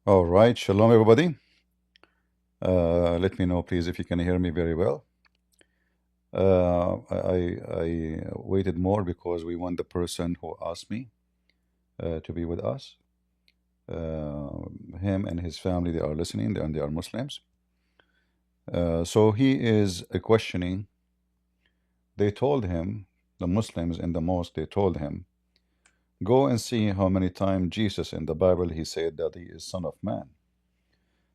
All right, shalom everybody. Let me know please if you can hear me very well. I waited more because we want the person who asked me to be with us. Him and his family, they are listening and they are Muslims. So he is questioning. They told him, the Muslims in the mosque, they told him, go and see how many times Jesus in the Bible he said that he is Son of Man.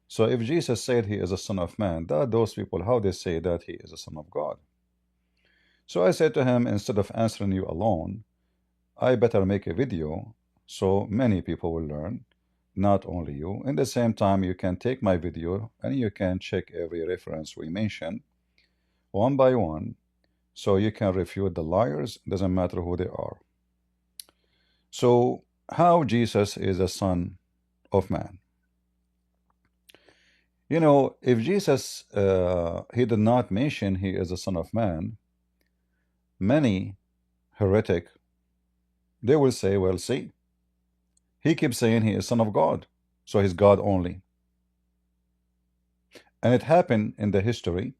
So if Jesus said he is a son of man, that those people, how they say that he is a son of God? So I said to him, instead of answering you alone, I better make a video so many people will learn, not only you. In the same time, you can take my video and you can check every reference we mention one by one, so you can refute the liars, doesn't matter who they are. So how Jesus is a son of man? You know, if Jesus, he did not mention he is a son of man, many heretic, they will say, well, see, he keeps saying he is son of God, so he's God only. And it happened in the history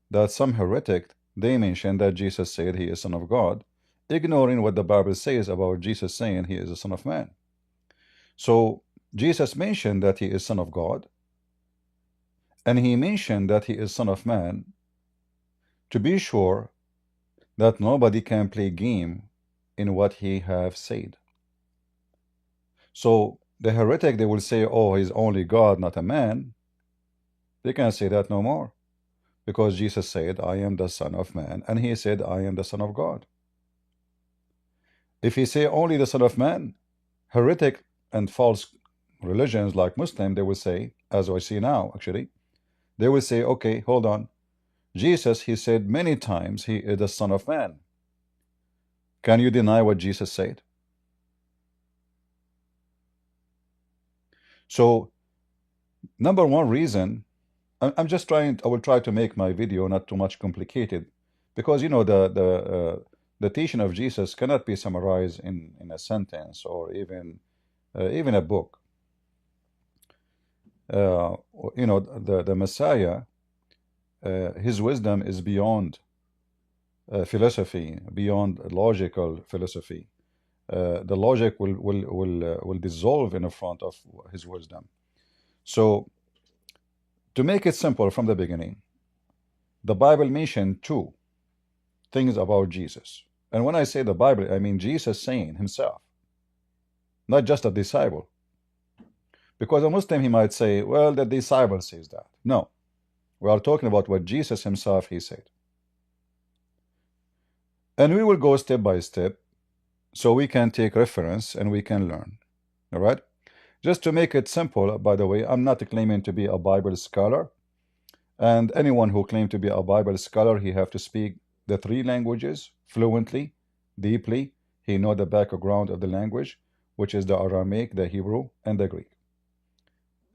that some heretic, they mentioned that Jesus said he is son of God, ignoring what the Bible says about Jesus saying he is a son of man. So Jesus mentioned that he is son of God, and he mentioned that he is son of man to be sure that nobody can play game in what he have said. So the heretic, they will say, oh, he's only God, not a man. They can't say that no more, because Jesus said, I am the Son of Man, and he said, I am the Son of God. If he say only the Son of Man, heretic and false religions like Muslim, they will say, as I see now actually, they will say, okay, hold on, Jesus, he said many times he is the Son of Man. Can you deny what Jesus said? So number one reason, I'm just trying, I will try to make my video not too much complicated, because you know the teaching of Jesus cannot be summarized in a sentence or even a book. You know, the Messiah, his wisdom is beyond philosophy, beyond logical philosophy. The logic will dissolve in front of his wisdom. So to make it simple from the beginning, the Bible mentioned two things about Jesus. And when I say the Bible, I mean Jesus saying himself, not just a disciple. Because a Muslim, he might say, well, the disciple says that. No, we are talking about what Jesus himself, he said. And we will go step by step so we can take reference and we can learn. All right? Just to make it simple, by the way, I'm not claiming to be a Bible scholar. And anyone who claims to be a Bible scholar, he have to speak the three languages fluently, deeply. He know the background of the language, which is the Aramaic, the Hebrew, and the Greek.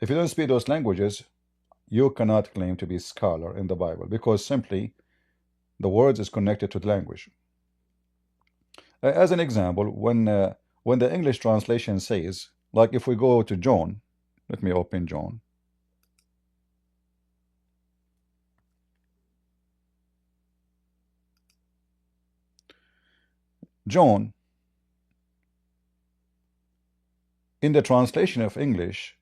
If you don't speak those languages, you cannot claim to be a scholar in the Bible, because simply the words is connected to the language. As an example, when the English translation says, like if we go to John, let me open John. John, in the translation of English,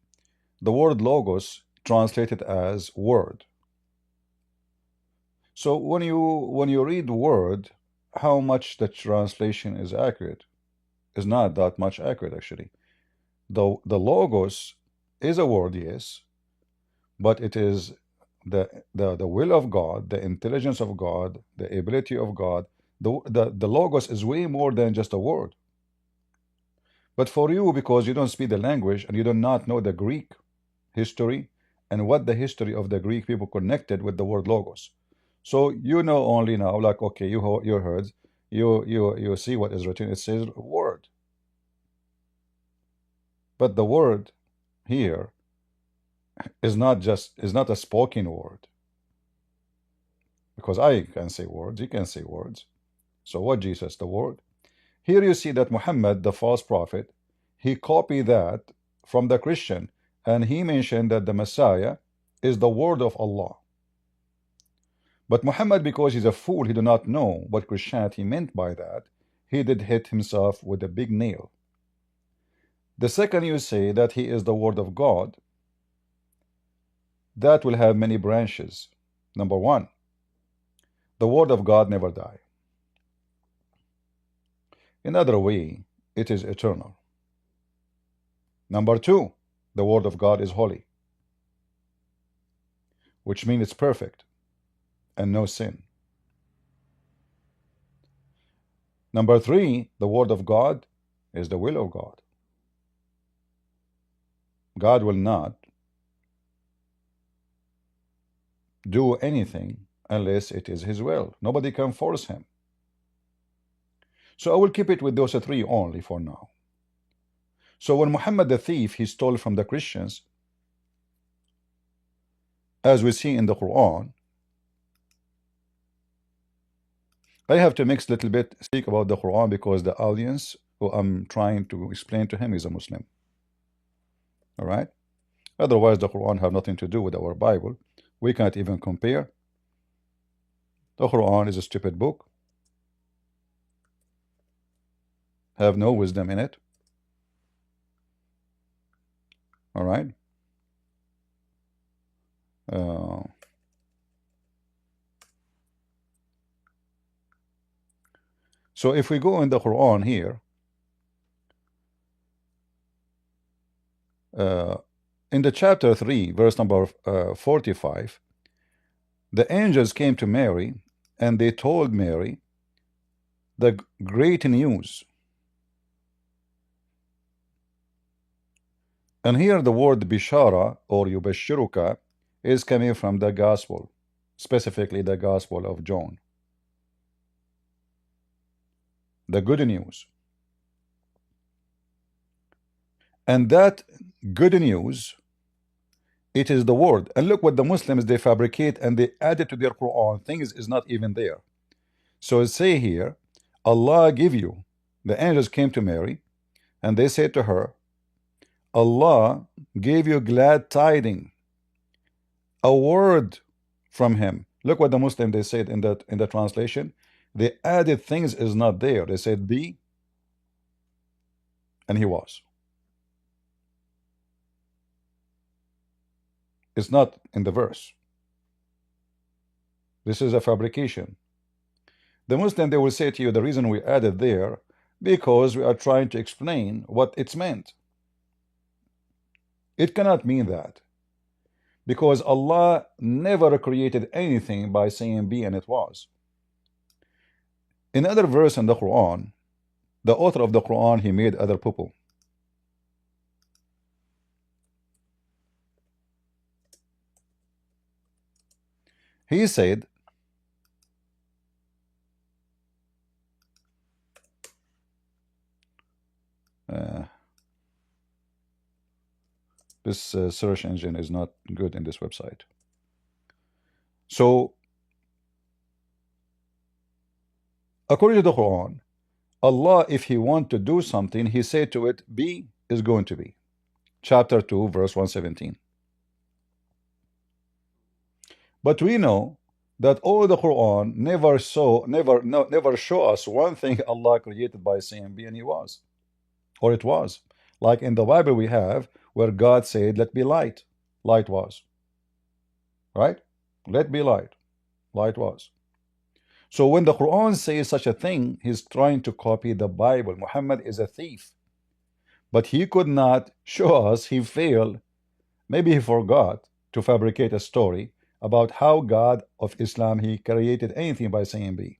the word logos translated as word. So when you read word, how much the translation is accurate? Is not that much accurate actually. The logos is a word, yes, but it is the will of God, the intelligence of God, the ability of God. The logos is way more than just a word. But for you, because you don't speak the language and you do not know the Greek history and what the history of the Greek people connected with the word logos, so you know only now, like, okay, you heard, you see what is written. It says word, but the word here is not a spoken word, because I can say words, you can say words. So what Jesus, the word? Here you see that Muhammad, the false prophet, he copied that from the Christian, and he mentioned that the Messiah is the word of Allah. But Muhammad, because he's a fool, he did not know what Christianity meant by that. He did hit himself with a big nail. The second you say that he is the word of God, that will have many branches. Number one, the word of God never die. In other way, it is eternal. Number two, the word of God is holy, which means it's perfect and no sin. Number three, the word of God is the will of God. God will not do anything unless it is his will. Nobody can force him. So I will keep it with those three only for now. So when Muhammad the thief, he stole from the Christians, as we see in the Quran, I have to mix a little bit, speak about the Quran, because the audience who I'm trying to explain to him is a Muslim. All right? Otherwise, the Quran have nothing to do with our Bible. We can't even compare. The Quran is a stupid book, have no wisdom in it. All right? So if we go in the Quran here, in the chapter 3, verse number 45, the angels came to Mary and they told Mary the great news. And here the word Bishara or Yubashiruka is coming from the Gospel, specifically the Gospel of John. The good news. And that good news, it is the word. And look what the Muslims, they fabricate and they add it to their Quran. Things is not even there. So say here, Allah give you. The angels came to Mary and they said to her, Allah gave you glad tidings, a word from him. Look what the Muslim, they said in the translation. They added things is not there. They said be, and he was. It's not in the verse. This is a fabrication. The Muslim, they will say to you, the reason we added there, because we are trying to explain what it's meant. It cannot mean that. Because Allah never created anything by saying be and it was. In other verse in the Quran, the author of the Quran, he made other people. He said, this search engine is not good in this website. So, according to the Quran, Allah, if he want to do something, he said to it, be is going to be. Chapter 2, verse 117. But we know that all the Quran never show us one thing Allah created by saying be and he was. Or it was. Like in the Bible we have where God said, let be light. Light was. Right? Let be light. Light was. So when the Quran says such a thing, he's trying to copy the Bible. Muhammad is a thief. But he could not show us, he failed. Maybe he forgot to fabricate a story about how God of Islam, he created anything by saying be.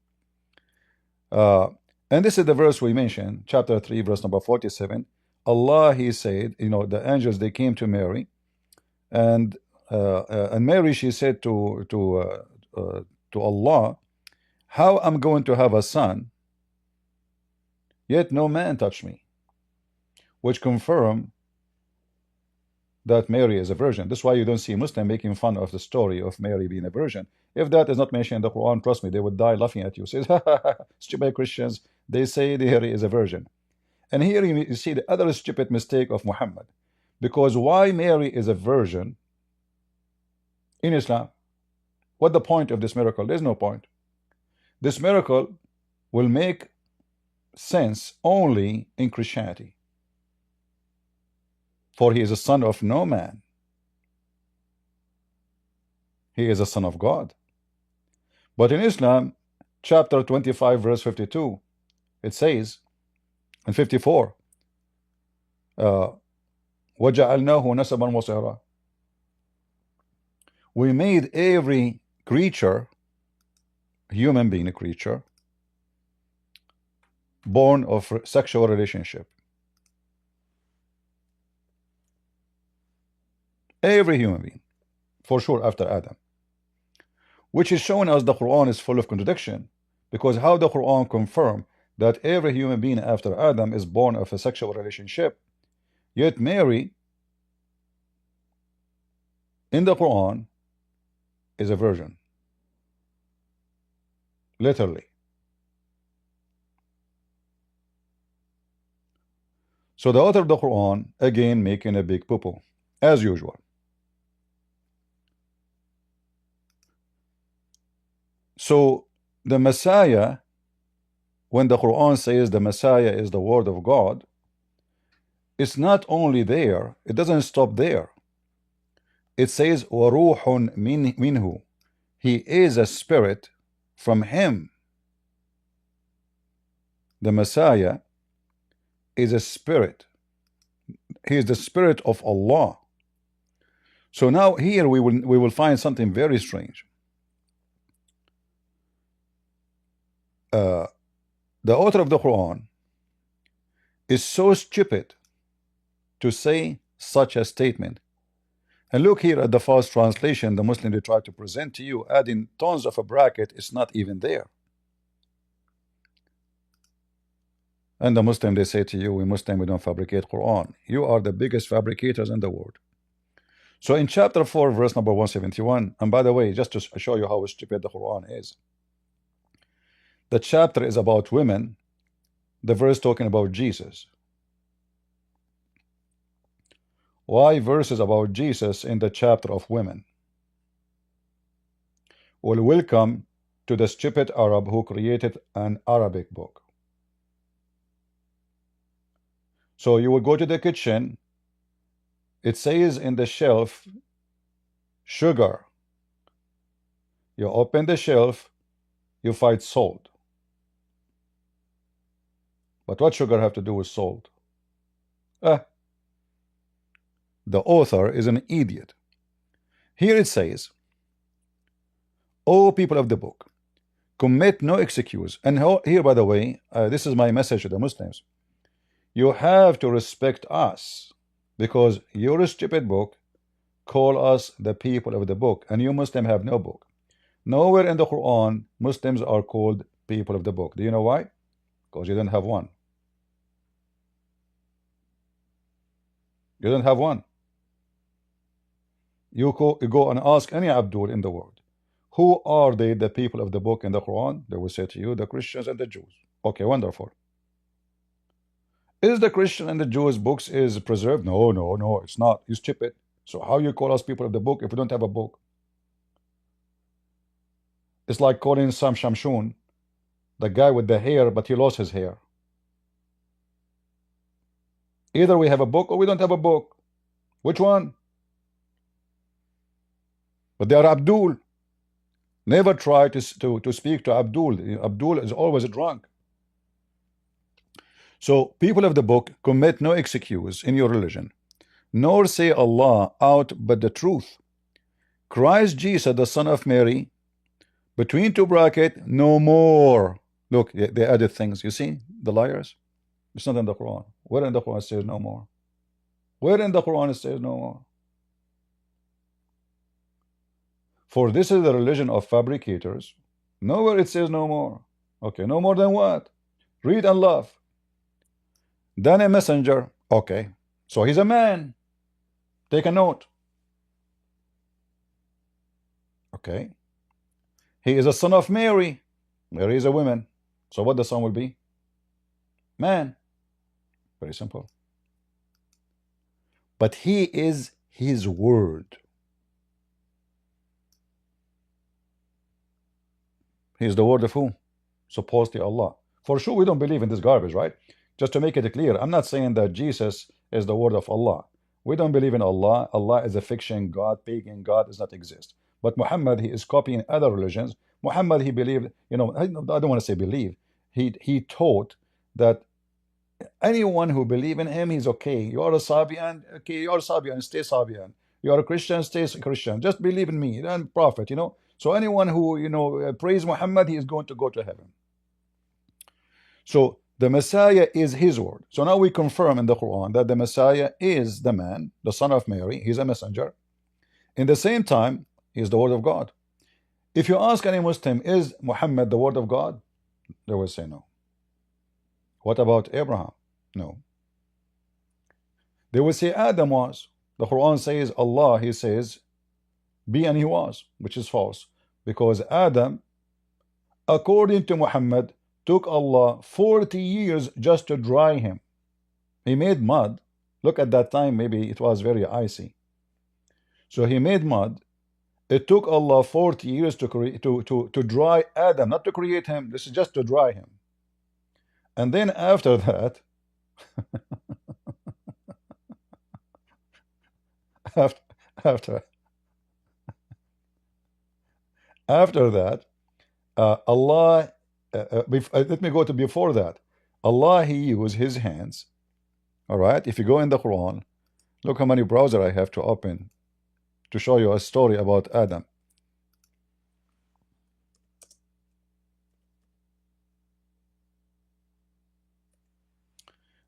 And this is the verse we mentioned, chapter 3, verse number 47. Allah, he said, you know, the angels, they came to Mary, and Mary, she said to Allah, how I'm going to have a son, yet no man touched me, which confirm that Mary is a virgin. That's why you don't see Muslim making fun of the story of Mary being a virgin. If that is not mentioned in the Quran, trust me, they would die laughing at you. Says, stupid Christians, they say Mary is a virgin. And here you see the other stupid mistake of Muhammad. Because why Mary is a virgin in Islam? What the point of this miracle? There's no point. This miracle will make sense only in Christianity. For he is a son of no man. He is a son of God. But in Islam, chapter 25, verse 52, it says, and 54, وَجَعَلْنَاهُ نَسَبًا وَصِهْرًا. We made every creature, human being, a creature, born of sexual relationship. Every human being, for sure, after Adam. Which is showing us the Quran is full of contradiction, because how the Quran confirm that every human being after Adam is born of a sexual relationship, yet Mary in the Quran is a virgin, literally. So the author of the Quran again making a big poo-poo as usual. So the Messiah, when the Quran says the Messiah is the word of God, it's not only there, it doesn't stop there. It says وَرُوحٌ minhu. He is a spirit from him. The Messiah is a spirit. He is the spirit of Allah. So now here we will find something very strange. The author of the Quran is so stupid to say such a statement. And look here at the false translation the Muslim they try to present to you, adding tons of a bracket. It's not even there. And the Muslim they say to you, we Muslim we don't fabricate Quran. You are the biggest fabricators in the world. So in chapter 4 verse number 171, and by the way, just to show you how stupid the Quran is, the chapter is about women, the verse talking about Jesus. Why verses about Jesus in the chapter of women? Well, welcome to the stupid Arab who created an Arabic book. So you will go to the kitchen, it says in the shelf sugar. You open the shelf, you find salt. But what sugar have to do with salt? The author is an idiot. Here it says, O people of the book, commit no excuse. And here, by the way, this is my message to the Muslims. You have to respect us, because your stupid book call us the people of the book, and you Muslim have no book. Nowhere in the Quran Muslims are called people of the book. Do you know why? Because you don't have one. You don't have one. You go and ask any Abdul in the world, who are they, the people of the book in the Quran? They will say to you, the Christians and the Jews. Okay, wonderful. Is the Christian and the Jews books is preserved? No, no, no, it's not. You stupid. So how you call us people of the book if we don't have a book? It's like calling Sam Shamshun the guy with the hair, but he lost his hair. Either we have a book or we don't have a book. Which one? But they are Abdul. Never try to speak to Abdul. Abdul is always drunk. So people of the book, commit no excuse in your religion, nor say Allah out but the truth. Christ Jesus, the son of Mary, between two bracket, no more. Look, they added things. You see, the liars. It's not in the Quran. Where in the Quran it says no more? Where in the Quran it says no more? For this is the religion of fabricators. Nowhere it says no more. Okay, no more than what? Read and laugh. Then a messenger. Okay, so he's a man. Take a note. Okay. He is a son of Mary. Mary is a woman. So what the son will be? Man. Very simple. but he is his word. He is the word of who? Supposedly Allah. For sure we don't believe in this garbage, right? Just to make it clear, I'm not saying that Jesus is the word of Allah. We don't believe in Allah. Allah is a fiction God, pagan God, does not exist. But Muhammad, he is copying other religions. Muhammad, he believed, I don't want to say believe. He taught that anyone who believe in him, he's okay. You are a Sabian, okay, you are a Sabian, stay Sabian. You are a Christian, stay Christian. Just. In me and prophet, So anyone who, praise Muhammad, he is going to go to heaven. So the Messiah is his word. So now we confirm in the Quran that the Messiah is the man, the son of Mary. He's a messenger. In the same time, he is the word of God. If you ask any Muslim, is Muhammad the word of God? They will say no. What about Abraham? No. They will say Adam was. The Quran says Allah, he says, be and he was, which is false. Because Adam, according to Muhammad, took Allah 40 years just to dry him. He made mud. Look at that time, maybe it was very icy. So he made mud. It took Allah 40 years to dry Adam, not to create him. This is just to dry him. And then after that, after that, Allah, let me go to before that. Allah, he used his hands. All right, if you go in the Quran, look how many browser I have to open to show you a story about Adam.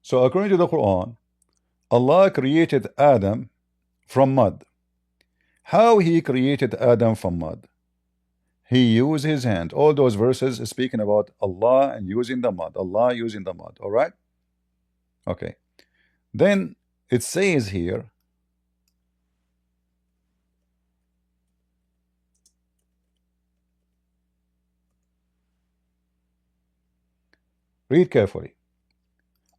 So according to the Quran, Allah created Adam from mud. How he created Adam from mud? He used his hand. All those verses speaking about Allah and using the mud. Allah using the mud. All right? Okay. Then it says here, read carefully.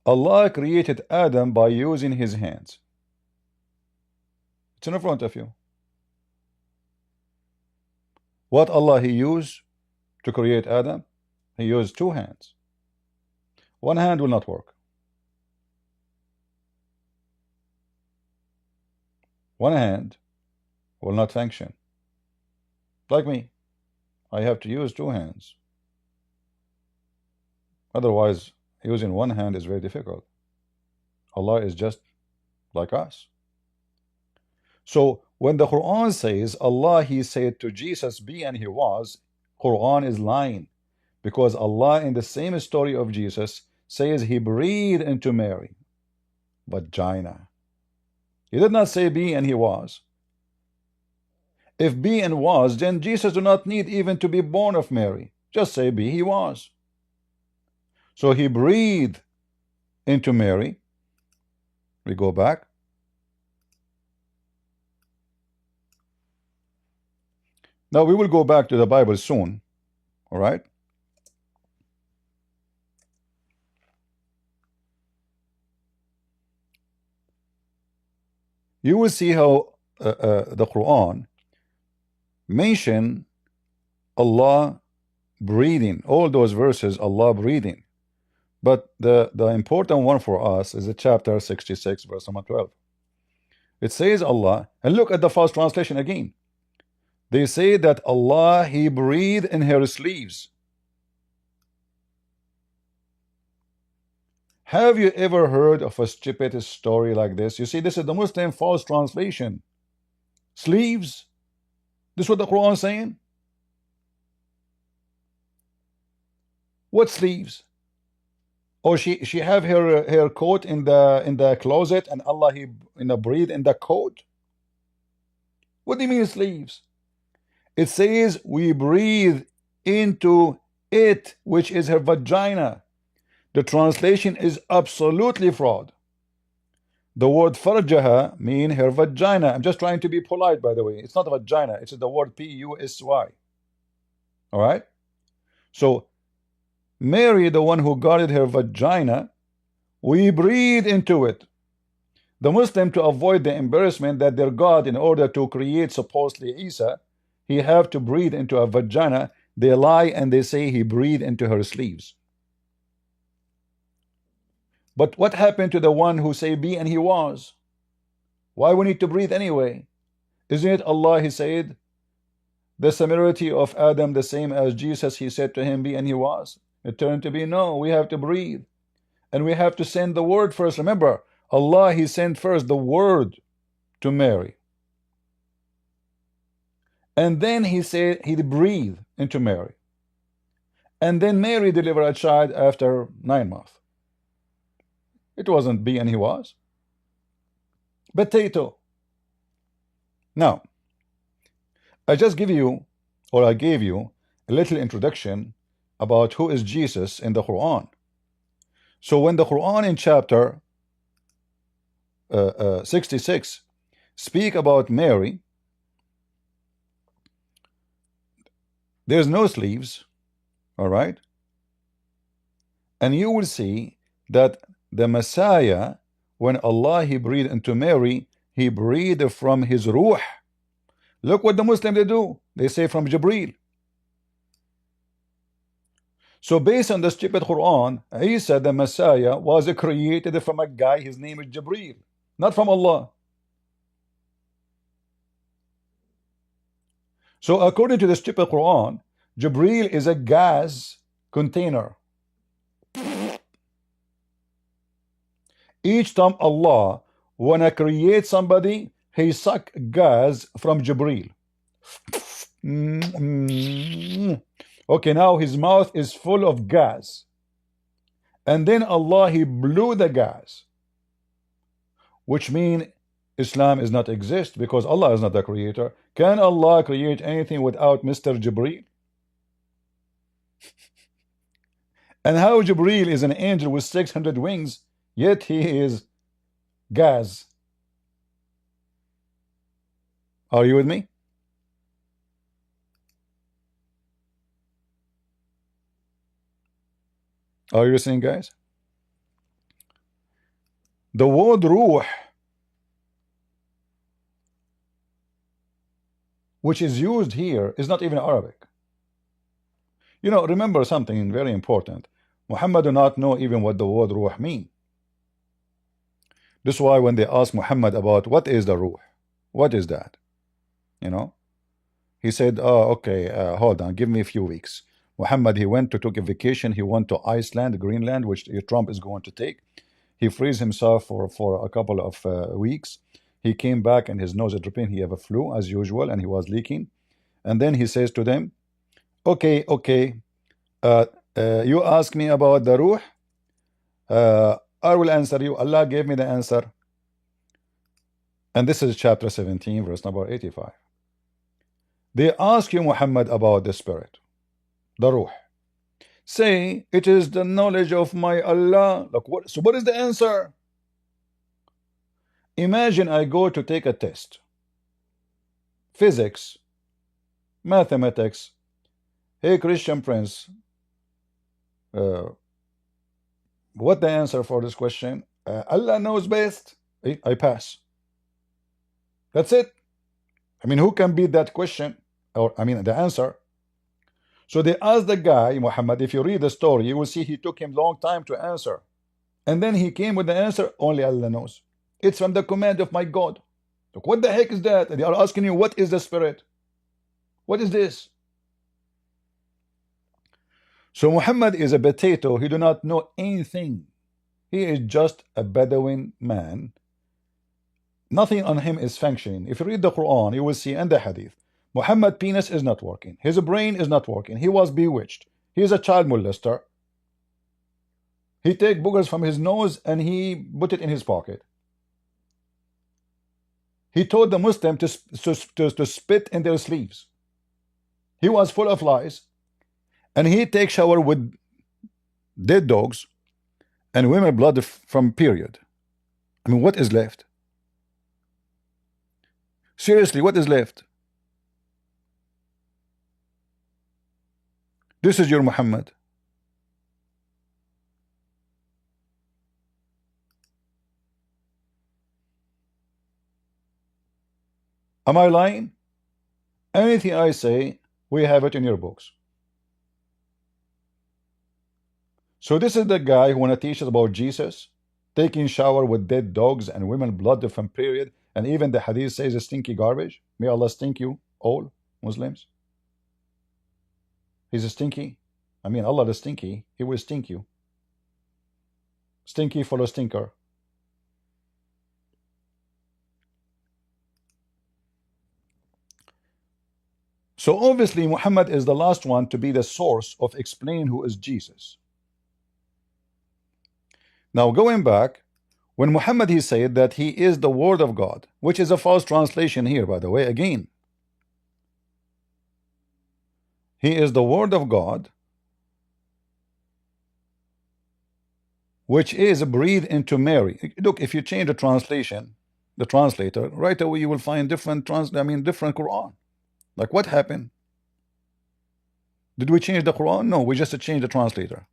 Allah created Adam by using his hands. It's in front of you. What Allah he used to create Adam? He used two hands. One hand will not work. One hand will not function. Like me, I have to use two hands. Otherwise, using one hand is very difficult. Allah is just like us. So when the Quran says Allah, he said to Jesus, be and he was, Quran is lying. Because Allah in the same story of Jesus says he breathed into Mary. Vagina. He did not say be and he was. If be and was, then Jesus do not need even to be born of Mary. Just say be, he was. So he breathed into Mary. We go back. Now we will go back to the Bible soon. All right. You will see how the Quran mention Allah breathing. All those verses, Allah breathing. But the important one for us is the chapter 66, verse number 12. It says Allah, and look at the false translation again. They say that Allah, he breathed in her sleeves. Have you ever heard of a stupid story like this? You see, this is the Muslim false translation. Sleeves? This is what the Quran is saying? What sleeves? Or she have her coat in the closet and Allah he breathe in the coat? What do you mean sleeves? It says we breathe into it, which is her vagina. The translation is absolutely fraud. The word farjaha mean her vagina. I'm just trying to be polite, by the way. It's not a vagina. It's the word P-U-S-Y. All right? So Mary, the one who guarded her vagina, we breathe into it. The Muslim, to avoid the embarrassment that their God, in order to create supposedly Isa, he have to breathe into a vagina, they lie and they say he breathed into her sleeves. But what happened to the one who say be and he was? Why we need to breathe anyway? Isn't it Allah, he said, the similarity of Adam the same as Jesus, he said to him be and he was? It turned to be no, we have to breathe. And we have to send the word first. Remember, Allah, he sent first the word to Mary. And then he said he breathed into Mary. And then Mary delivered a child after 9 months. It wasn't be and he was. Potato. Now, I gave you a little introduction about who is Jesus in the Quran. So when the Quran in chapter 66 speak about Mary, there's no sleeves, all right? And you will see that the Messiah, when Allah he breathed into Mary, he breathed from his ruh. Look what the Muslims they do. They say from Jibreel. So based on the stupid Quran, Isa the Messiah was created from a guy, his name is Jibreel, not from Allah. So according to the stupid Quran, Jibreel is a gas container. Each time Allah wanna create somebody, he suck gas from Jibreel. Okay, now his mouth is full of gas. And then Allah, he blew the gas. Which means Islam is not exist because Allah is not the creator. Can Allah create anything without Mr. Jibreel? And how Jibreel is an angel with 600 wings, yet he is gas. Are you with me? Are you listening, guys? The word ruh, which is used here, is not even Arabic. You know, remember something very important. Muhammad do not know even what the word ruh mean. This is why when they ask Muhammad about what is the ruh, what is that? You know, he said, oh, okay, hold on, give me a few weeks. Muhammad, he went to took a vacation. He went to Iceland, Greenland, which Trump is going to take. He frees himself for a couple of weeks. He came back and his nose is dripping. He have a flu as usual, and he was leaking. And then he says to them, okay, you ask me about the ruh. I will answer you. Allah gave me the answer. And this is chapter 17, verse number 85. They ask you, Muhammad, about the spirit, the ruh. Say, it is the knowledge of my Allah. Look, so what is the answer? Imagine I go to take a test. Physics, mathematics. Hey, Christian Prince, what the answer for this question? Allah knows best. I pass. That's it. I mean, who can beat that question? Or, I mean, the answer. So they asked the guy, Muhammad, if you read the story, you will see he took him a long time to answer. And then he came with the answer, only Allah knows. It's from the command of my God. Look, what the heck is that? And they are asking you, what is the spirit? What is this? So Muhammad is a potato. He do not know anything. He is just a Bedouin man. Nothing on him is functioning. If you read the Quran, you will see in the Hadith, Muhammad's penis is not working. His brain is not working. He was bewitched. He is a child molester. He take boogers from his nose and he put it in his pocket. He told the Muslim to spit in their sleeves. He was full of lies. And he take shower with dead dogs and women blood from period. I mean, what is left? Seriously, what is left? This is your Muhammad. Am I lying? Anything I say, we have it in your books. So this is the guy who wanna teach us about Jesus taking shower with dead dogs and women blood from period, and even the hadith says it's stinky garbage. May Allah stink you all Muslims. He's a stinky. I mean, Allah is stinky. He will stink you. Stinky follow stinker. So obviously Muhammad is the last one to be the source of explaining who is Jesus. Now going back, when Muhammad he said that he is the word of God, which is a false translation here, by the way, again. He is the word of God, which is breathed into Mary. Look, if you change the translation, the translator, right away you will find different different Quran. Like what happened? Did we change the Quran? No, we just changed the translator.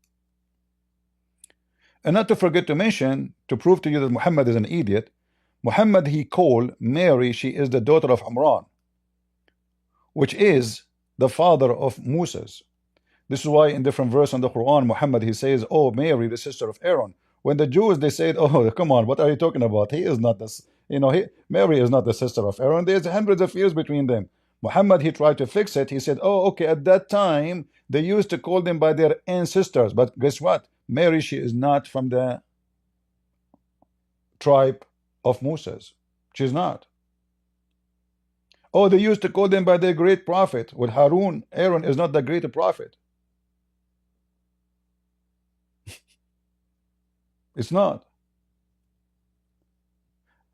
And not to forget to mention, to prove to you that Muhammad is an idiot, Muhammad he called Mary, she is the daughter of Imran, which is the father of Moses. This is why in different verse in the Quran, Muhammad he says, oh, Mary, the sister of Aaron. When the Jews they said, oh, come on, what are you talking about? He is not this, Mary is not the sister of Aaron. There's hundreds of years between them. Muhammad he tried to fix it. He said, oh, okay, at that time they used to call them by their ancestors, but guess what? Mary, she is not from the tribe of Moses. She's not. Oh, they used to call them by their great prophet. Well, Harun, Aaron is not the great prophet. It's not.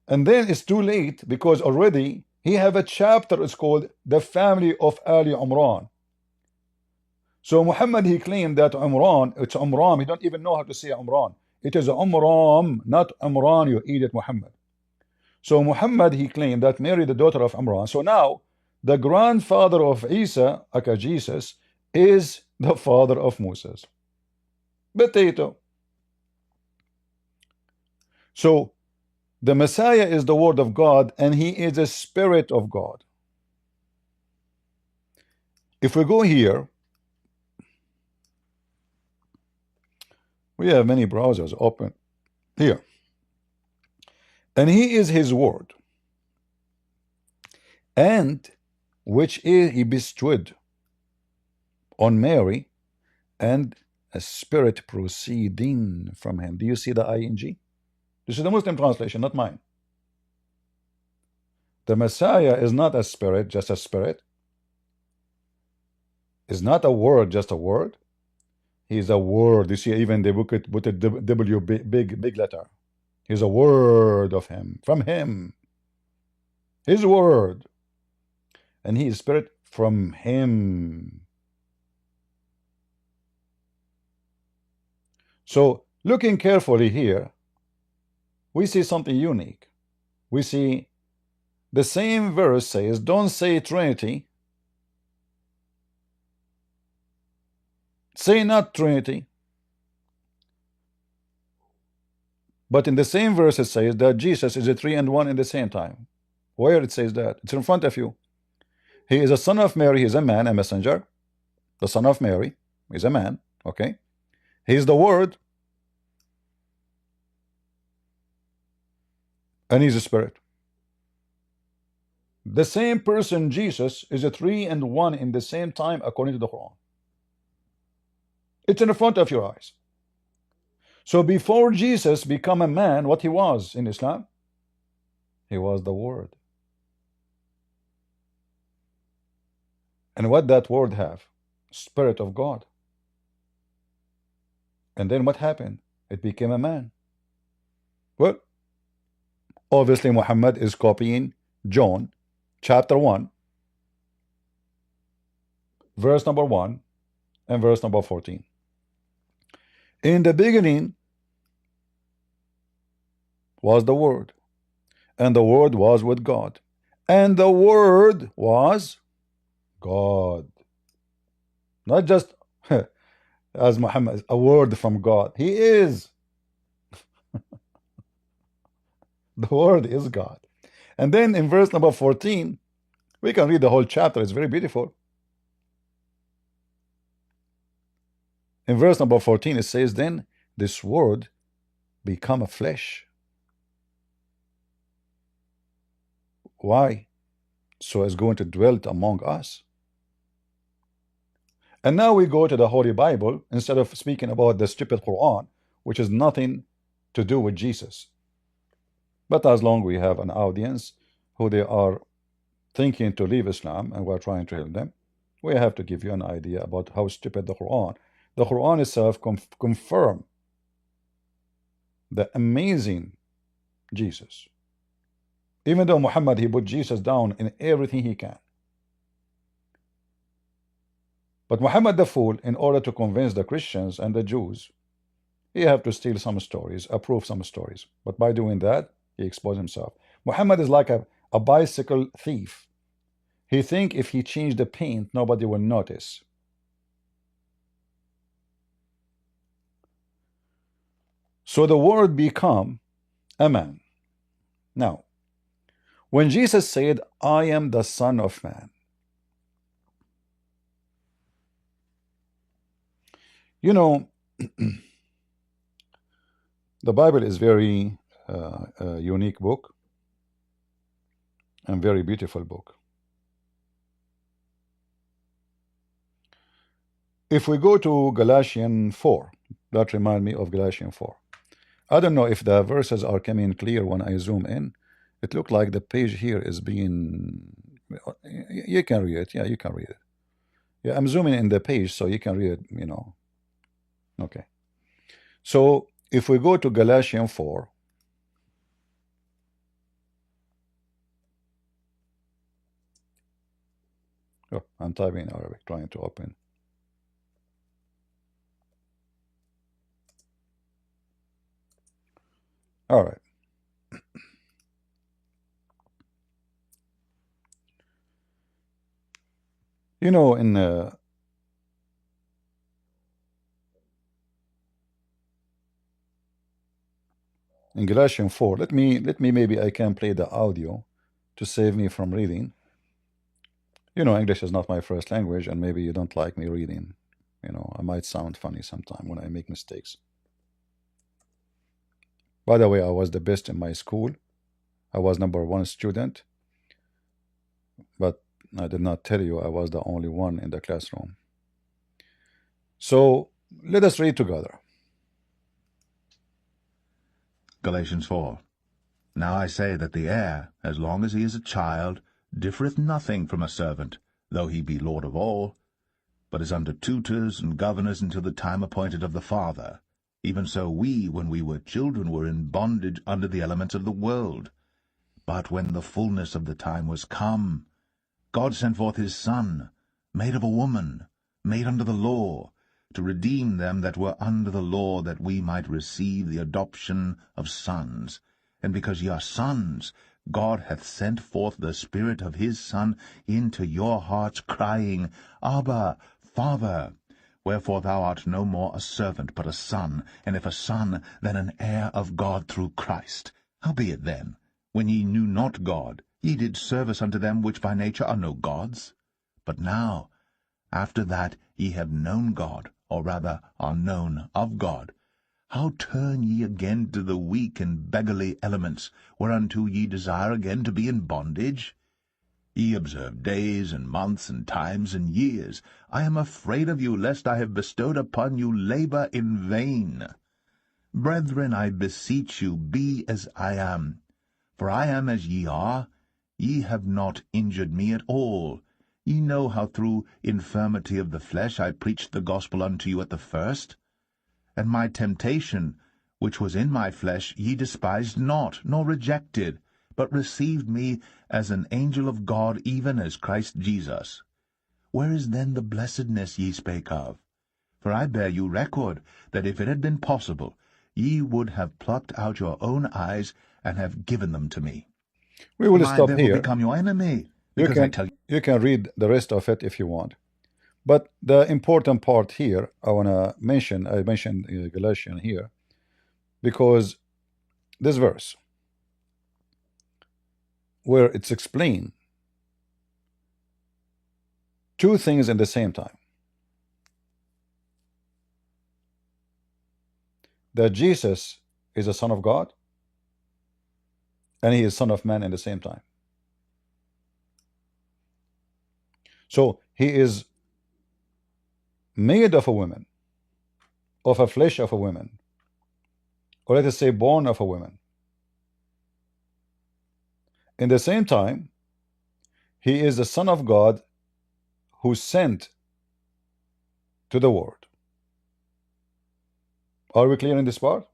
And then it's too late because already he have a chapter, it's called the family of Ali Umran. So Muhammad he claimed that Umran, it's Umran, he don't even know how to say Umran. It is Umram, not Umran, you idiot Muhammad. So Muhammad he claimed that Mary the daughter of Umran. So now the grandfather of Isa, aka Jesus, is the father of Moses. Potato. So the Messiah is the word of God and he is the spirit of God. If we go here, we have many browsers open here. And he is his word, and which is he bestowed on Mary, and a spirit proceeding from him. Do you see the ing? This is the Muslim translation, not mine. The Messiah is not a spirit, just a spirit. Is not a word, just a word. He's a word. You see, even they put a W big letter. He's a word of him, from him. His word. And he is spirit from him. So, looking carefully here, we see something unique. We see the same verse says, don't say Trinity. Say not Trinity. But in the same verse it says that Jesus is a 3 and 1 in the same time. Where it says that? It's in front of you. He is a son of Mary. He is a man, a messenger. The son of Mary is a man. Okay. He is the word. And he's a spirit. The same person, Jesus, is a 3 and 1 in the same time according to the Quran. It's in the front of your eyes. So before Jesus become a man, what he was in Islam? He was the word. And what that word have? Spirit of God. And then what happened? It became a man. Well, obviously Muhammad is copying John chapter 1 verse number 1 and verse number 14. In the beginning was the Word, and the Word was with God, and the Word was God. Not just as Muhammad, a word from God. He is. The Word is God. And then in verse number 14, We can read the whole chapter. It's very beautiful. In verse number 14, it says, then this word become a flesh. Why? So it's going to dwell among us. And now we go to the Holy Bible instead of speaking about the stupid Quran, which is nothing to do with Jesus. But as long we have an audience who they are thinking to leave Islam and we're trying to help them, we have to give you an idea about how stupid the Quran itself confirm the amazing Jesus. Even though Muhammad, he put Jesus down in everything he can. But Muhammad the fool, in order to convince the Christians and the Jews, he have to steal some stories, approve some stories. But by doing that, he exposed himself. Muhammad is like a bicycle thief. He think if he changed the paint, nobody will notice. So the word become a man. Now, when Jesus said, I am the Son of Man, you know, the Bible is very unique book and very beautiful book. If we go to Galatians 4, that reminds me of Galatians 4. I don't know if the verses are coming clear when I zoom in. It looked like the page here is being... You can read it. Yeah, you can read it. Yeah, I'm zooming in the page so you can read it, you know. Okay. So if we go to Galatians 4, oh, I'm typing in Arabic, trying to open. All right. You know, in Galatians 4, let me maybe I can play the audio to save me from reading. You know, English is not my first language, and maybe you don't like me reading. You know, I might sound funny sometime when I make mistakes. By the way, I was the best in my school. I was #1 student, but I did not tell you I was the only one in the classroom. So let us read together. Galatians 4. Now I say that the heir, as long as he is a child, differeth nothing from a servant, though he be lord of all, but is under tutors and governors until the time appointed of the Father. Even so we, when we were children, were in bondage under the elements of the world. But when the fullness of the time was come, God sent forth his Son, made of a woman, made under the law, to redeem them that were under the law, that we might receive the adoption of sons. And because ye are sons, God hath sent forth the Spirit of his Son into your hearts, crying, Abba, Father. Wherefore thou art no more a servant, but a son, and if a son, then an heir of God through Christ. Howbeit then, when ye knew not God, ye did service unto them which by nature are no gods. But now, after that ye have known God, or rather are known of God, how turn ye again to the weak and beggarly elements, whereunto ye desire again to be in bondage? Ye observe days, and months, and times, and years. I am afraid of you, lest I have bestowed upon you labor in vain. Brethren, I beseech you, be as I am. For I am as ye are. Ye have not injured me at all. Ye know how through infirmity of the flesh I preached the gospel unto you at the first. And my temptation, which was in my flesh, ye despised not, nor rejected, but received me as an angel of God, even as Christ Jesus. Where is then the blessedness ye spake of? For I bear you record, that if it had been possible, ye would have plucked out your own eyes, and have given them to me. We will Am I stop therefore here. become your enemy? You Because I tell you can read the rest of it if you want. But the important part here, I mentioned Galatians here, because this verse, where it's explained two things in the same time. That Jesus is the Son of God and he is Son of Man in the same time. So he is made of a woman, of a flesh of a woman, or let us say born of a woman. In the same time, he is the Son of God who sent to the world. Are we clear in this part?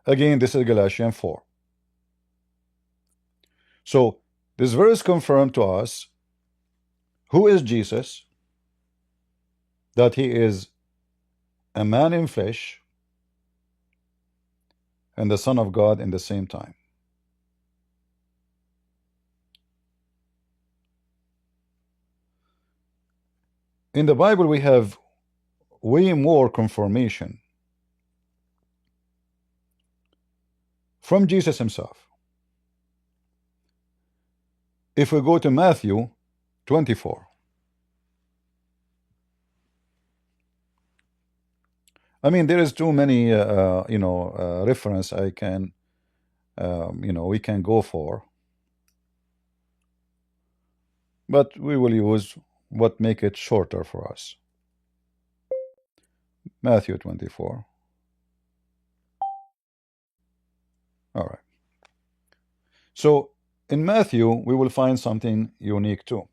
Again, this is Galatians 4. So this verse confirmed to us who is Jesus, that he is a man in flesh and the Son of God in the same time. In the Bible, we have way more confirmation from Jesus himself. If we go to Matthew 24, I mean, there is too many, reference I can, we can go for, but we will use what make it shorter for us. Matthew 24. All right. So in Matthew, we will find something unique too.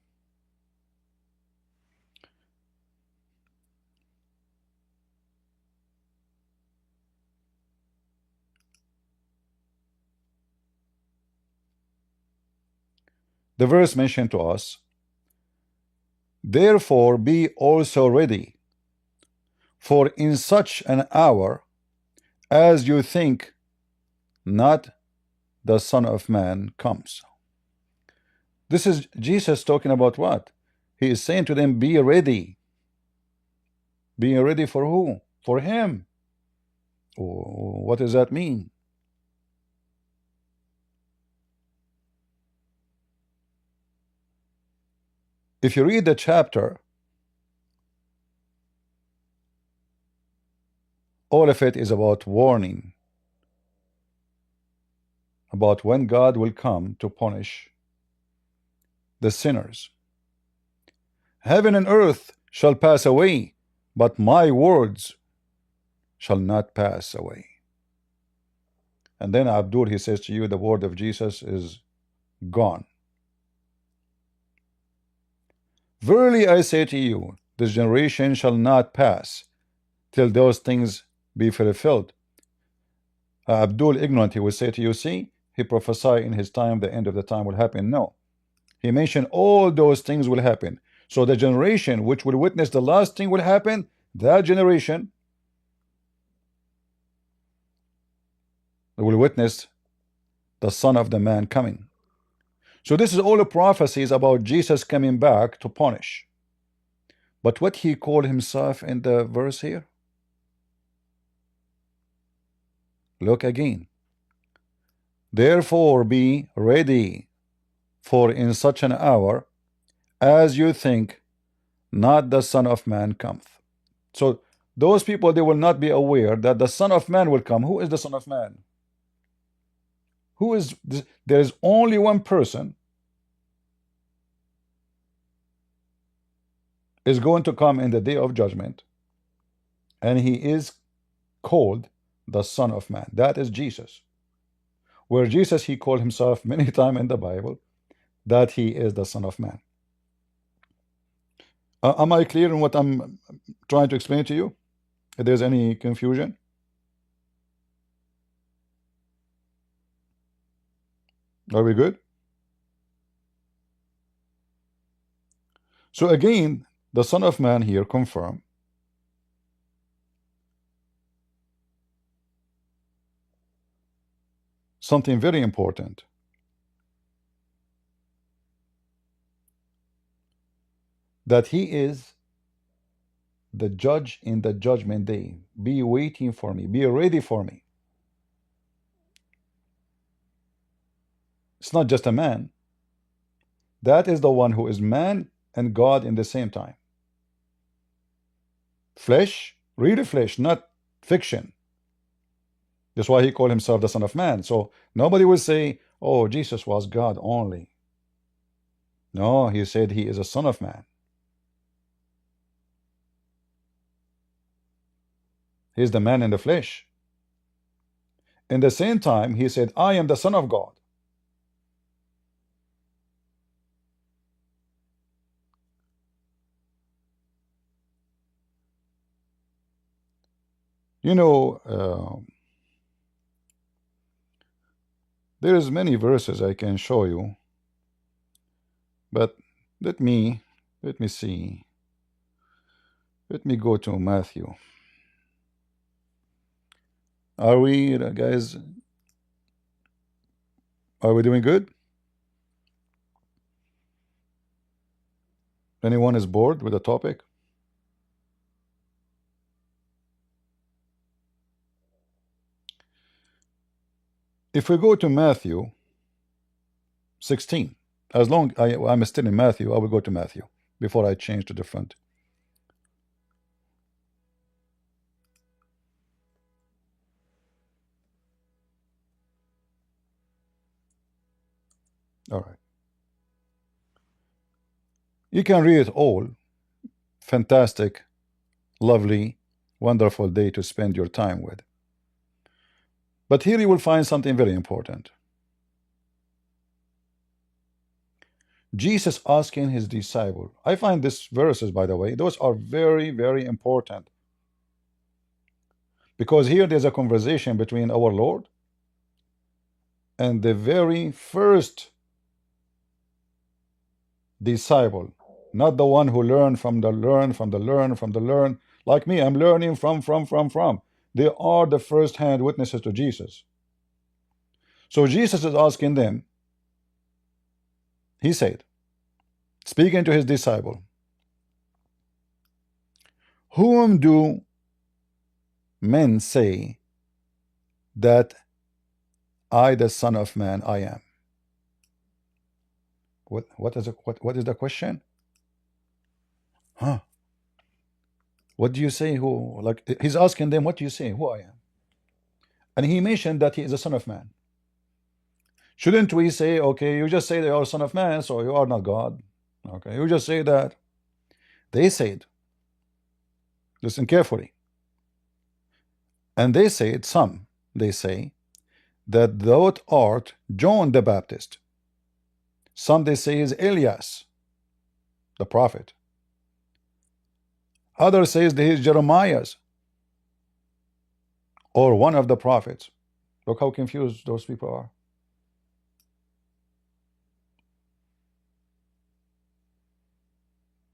The verse mentioned to us, therefore be also ready, for in such an hour as you think not, the Son of Man comes. This is Jesus talking about what? He is saying to them, be ready. Be ready for who? For him. What does that mean? If you read the chapter, all of it is about warning, about when God will come to punish the sinners. Heaven and earth shall pass away, but my words shall not pass away. And then Abdul, he says to you, the word of Jesus is gone. Verily I say to you, this generation shall not pass till those things be fulfilled. Abdul, ignorant, he will say to you, see, he prophesied in his time, the end of the time will happen. No. He mentioned all those things will happen. So the generation which will witness the last thing will happen, that generation will witness the Son of the Man coming. So this is all the prophecies about Jesus coming back to punish. But what he called himself in the verse here? Look again. Therefore be ready, for in such an hour as you think not, the Son of Man cometh. So those people, they will not be aware that the Son of Man will come. Who is the Son of Man? Who is this? There is only one person is going to come in the day of judgment, and he is called the Son of Man. That is Jesus. Where Jesus, he called himself many times in the Bible that he is the Son of Man. Am I clear in what I'm trying to explain to you? If there's any confusion? Are we good? So again, the Son of Man here confirm something very important. That he is the judge in the judgment day. Be waiting for me. Be ready for me. It's not just a man. That is the one who is man and God in the same time. Flesh, real flesh, not fiction. That's why he called himself the Son of Man. So nobody will say, oh, Jesus was God only. No, he said he is a Son of Man. He's the man in the flesh. In the same time, he said, I am the Son of God. You know, there is many verses I can show you, but let me see. Let me go to Matthew. Are we, guys, are we doing good? Anyone is bored with the topic? If we go to Matthew 16, as long I'm still in Matthew, I will go to Matthew before I change to the front. All right. You can read it all. Fantastic, lovely, wonderful day to spend your time with. But here you will find something very important. Jesus asking his disciple. I find these verses, by the way, those are very, very important. Because here there's a conversation between our Lord and the very first disciple, not the one who learned from the learn. Like me, I'm learning from. They are the first-hand witnesses to Jesus. So Jesus is asking them, he said, speaking to his disciple, whom do men say that I, the Son of Man, I am? What is the question? Huh? What do you say? Who? Like he's asking them, what do you say? Who I am? And he mentioned that he is a Son of Man. Shouldn't we say, okay, you just say they are Son of Man, so you are not God? Okay, you just say that. They said, listen carefully, and they said, some, they say, that thou art John the Baptist. Some they say is Elias, the prophet. Others says that he is Jeremiah's, or one of the prophets. Look how confused those people are.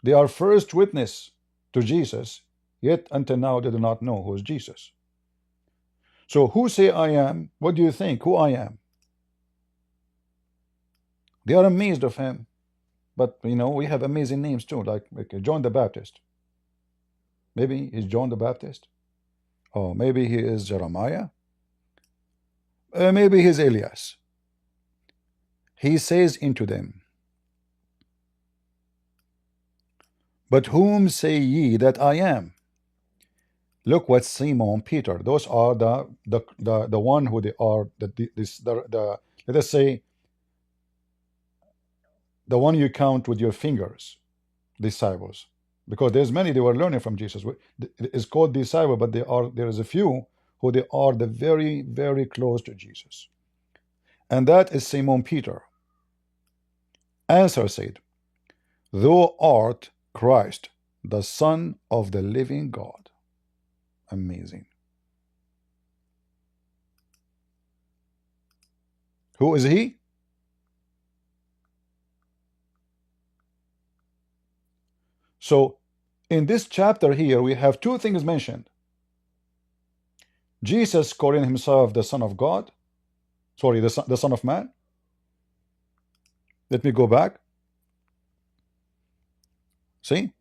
They are first witness to Jesus, yet until now they do not know who is Jesus. So who say I am? What do you think? Who I am? They are amazed of him. But you know, we have amazing names too, like John the Baptist. Maybe he's John the Baptist. Oh, maybe he is Jeremiah. Maybe he's Elias. He says unto them, but whom say ye that I am? Look what Simon Peter. Those are the one who they are. The let us say the one you count with your fingers, disciples. Because there's many they were learning from Jesus. It's called disciple, but there is a few who they are the very, very close to Jesus. And that is Simon Peter. Answer said, thou art Christ, the Son of the living God. Amazing. Who is he? So in this chapter here we have two things mentioned. Jesus calling himself the Son of God. Sorry, the Son of Man. Let me go back. See?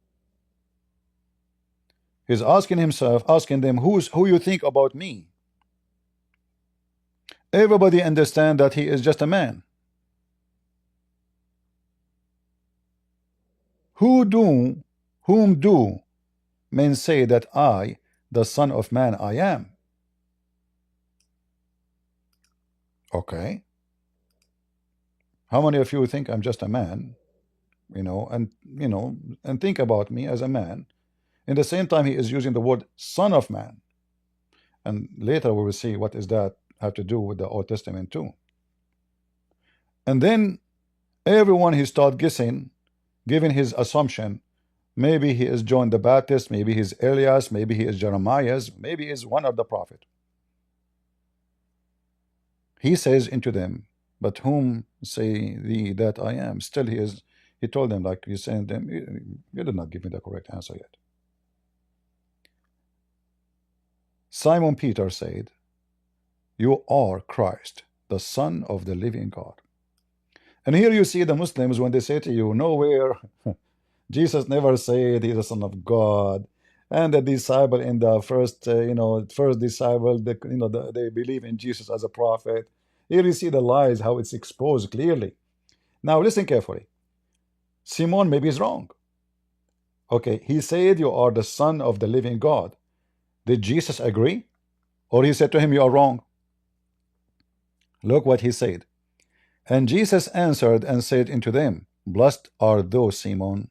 He's asking them, who you think about me? Everybody understand that he is just a man. Who do, whom do men say that I, the Son of Man, I am? Okay. How many of you think I'm just a man, and think about me as a man? In the same time, he is using the word Son of Man. And later we will see what is that have to do with the Old Testament too. And then everyone he start guessing, giving his assumption. Maybe he is John the Baptist, maybe he's Elias, maybe he is Jeremiah's, maybe he is one of the prophet. He says into them, but whom say thee that I am? Still he told them, like he's saying to them, you did not give me the correct answer yet. Simon Peter said, you are Christ, the Son of the living God. And here you see the Muslims when they say to you, nowhere Jesus never said he's the Son of God. And the disciple in the first disciple, they believe in Jesus as a prophet. Here you see the lies, how it's exposed clearly. Now listen carefully. Simon maybe is wrong. Okay, he said you are the Son of the living God. Did Jesus agree? Or he said to him, you are wrong? Look what he said. And Jesus answered and said unto them, blessed are those, Simon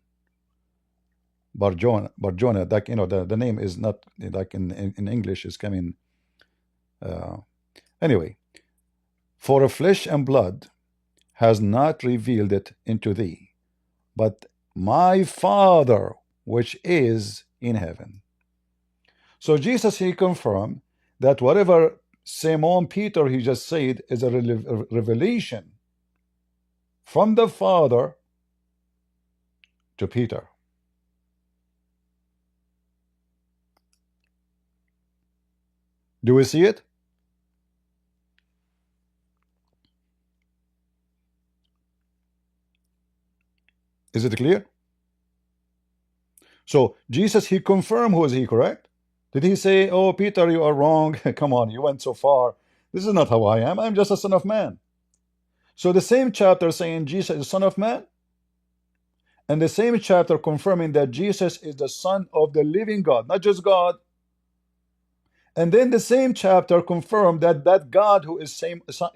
Barjona, like the name is not like in English is coming. Anyway, for flesh and blood has not revealed it into thee, but my Father which is in heaven. So Jesus, he confirmed that whatever Simon Peter he just said is a revelation from the Father to Peter. Do we see it? Is it clear? So Jesus, he confirmed who is he, correct? Did he say, oh, Peter, you are wrong? Come on, you went so far. This is not how I am. I'm just a son of man. So the same chapter saying Jesus is son of man, and the same chapter confirming that Jesus is the Son of the living God, not just God. And then the same chapter confirmed that that God who is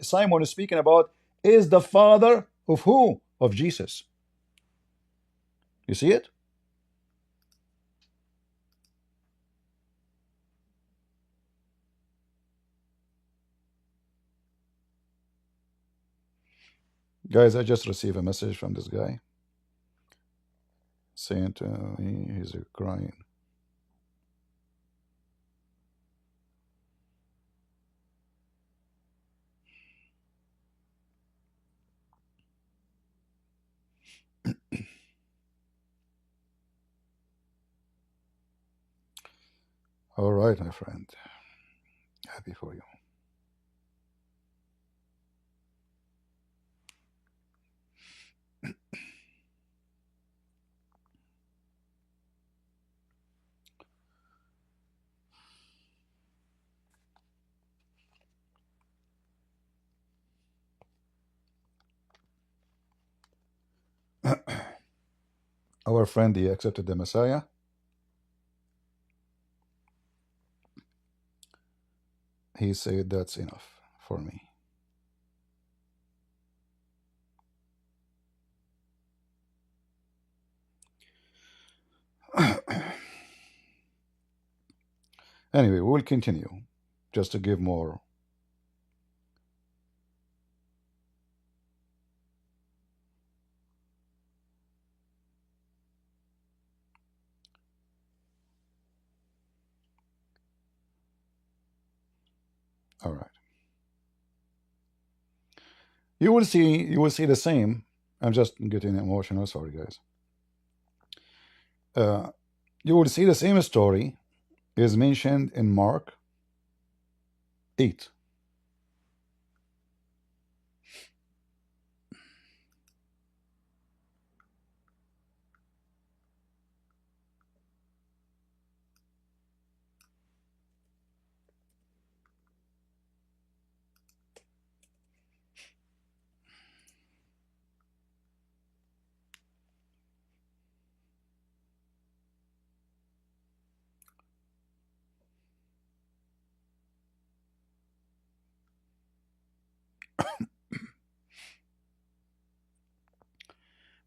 Simon is speaking about is the Father of who? Of Jesus. You see it? Guys, I just received a message from this guy saying to me he's crying. All right, my friend. Happy for you. Our friend, he accepted the Messiah. He said, that's enough for me. Anyway, we'll continue just to give more. All right. You will see the same. I'm just getting emotional. Sorry, guys. You will see the same story is mentioned in Mark 8.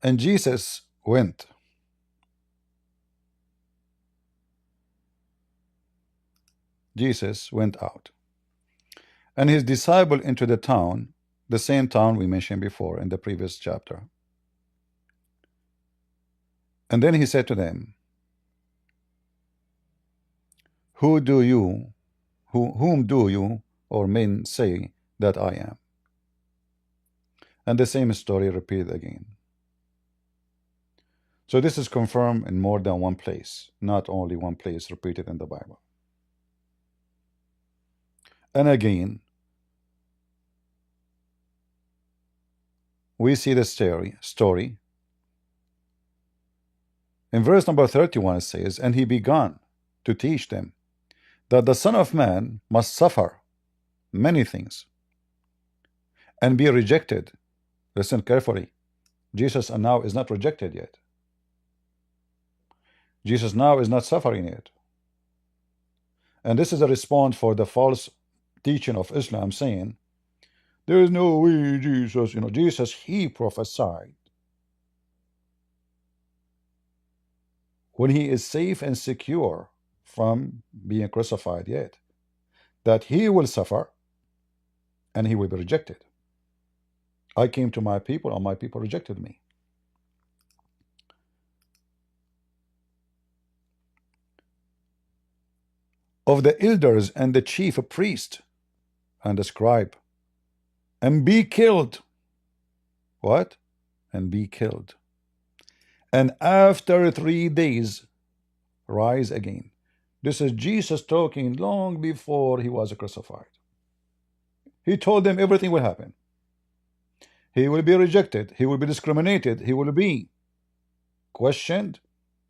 And Jesus went. Jesus went out, and his disciple into the town, the same town we mentioned before in the previous chapter. And then he said to them, whom do you or men say that I am? And the same story repeated again. So this is confirmed in more than one place, not only one place repeated in the Bible. And again, we see the story. In verse number 31 it says, and he began to teach them that the Son of Man must suffer many things and be rejected. Listen carefully. Jesus now is not rejected yet. Jesus now is not suffering yet. And this is a response for the false teaching of Islam saying, there is no way Jesus, Jesus, he prophesied when he is safe and secure from being crucified yet, that he will suffer and he will be rejected. I came to my people and my people rejected me. Of the elders and the chief priest and the scribe, and be killed. What? And be killed. And after 3 days rise again. This is Jesus talking long before he was crucified. He told them everything will happen. He will be rejected. He will be discriminated. He will be questioned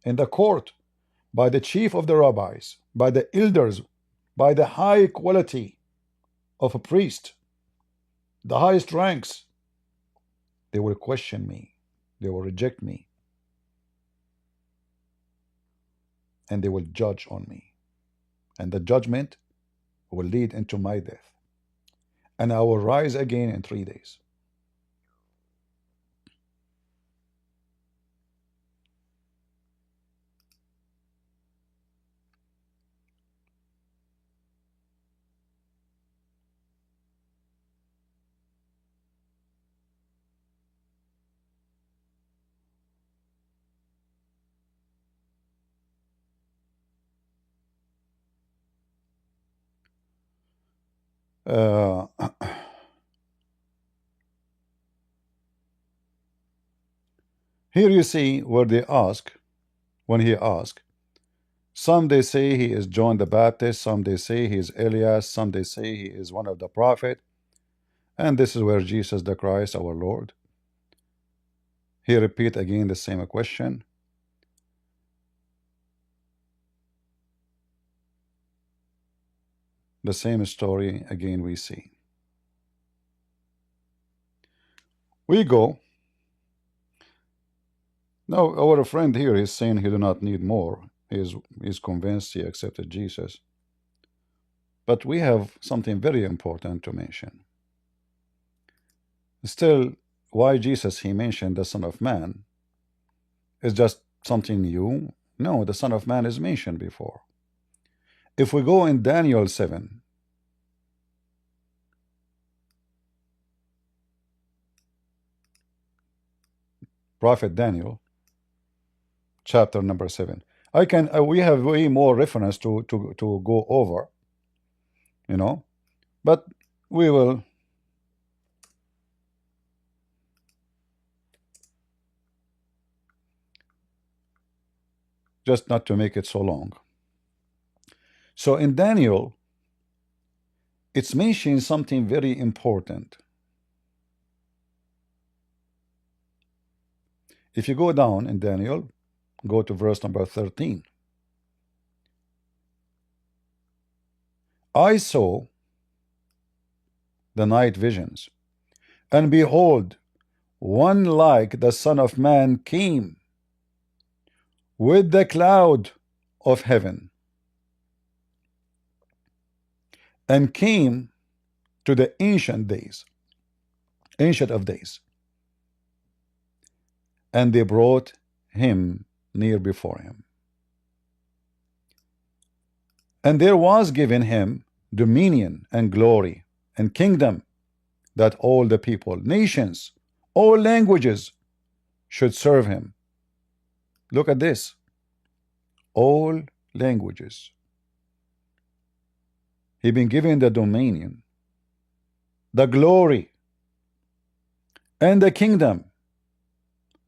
in the court by the chief of the rabbis, by the elders, by the high quality of a priest, the highest ranks. They will question me. They will reject me. And they will judge on me. And the judgment will lead into my death. And I will rise again in 3 days. Here you see where they ask, when he asked, some they say he is John the Baptist, some they say he is Elias, some they say he is one of the prophets. And this is where Jesus the Christ, our Lord, he repeat again the same question. The same story again we see. We go. Now our friend here is saying he do not need more. He is convinced he accepted Jesus. But we have something very important to mention. Still, why Jesus he mentioned the Son of Man is just something new? No, the Son of Man is mentioned before. If we go in Daniel 7, Prophet Daniel, chapter number 7. We have way more reference to go over, but we will just not to make it so long. So in Daniel, it's mentioning something very important. If you go down in Daniel, go to verse number 13. I saw the night visions, and behold, one like the Son of Man came with the cloud of heaven, and came to the Ancient of Days. and they brought him near before him. And there was given him dominion and glory and kingdom, that all the people, nations, all languages should serve him. Look at this. All languages. He been given the dominion, the glory, and the kingdom,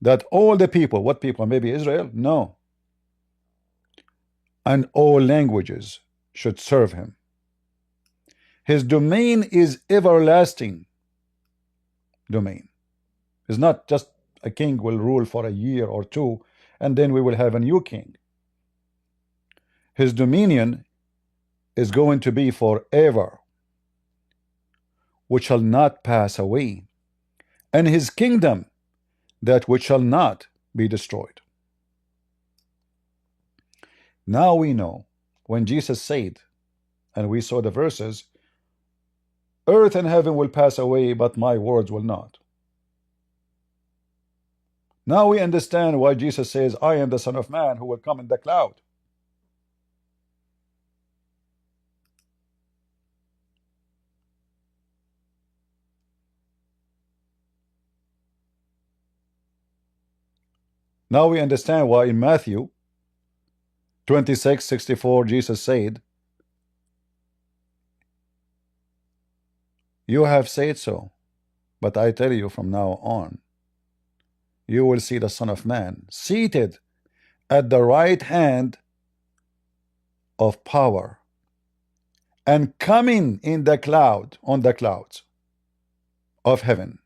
that all the people, what people? Maybe Israel? No. And all languages should serve him. His domain is everlasting domain. It's not just a king will rule for a year or two and then we will have a new king. His dominion is going to be forever, which shall not pass away, and his kingdom that which shall not be destroyed. Now we know when Jesus said, and we saw the verses, earth and heaven will pass away, but my words will not. Now we understand why Jesus says, I am the Son of Man who will come in the cloud. Now we understand why in Matthew 26:64 Jesus said, you have said so, but I tell you from now on, you will see the Son of Man seated at the right hand of power and coming in the cloud, on the clouds of heaven.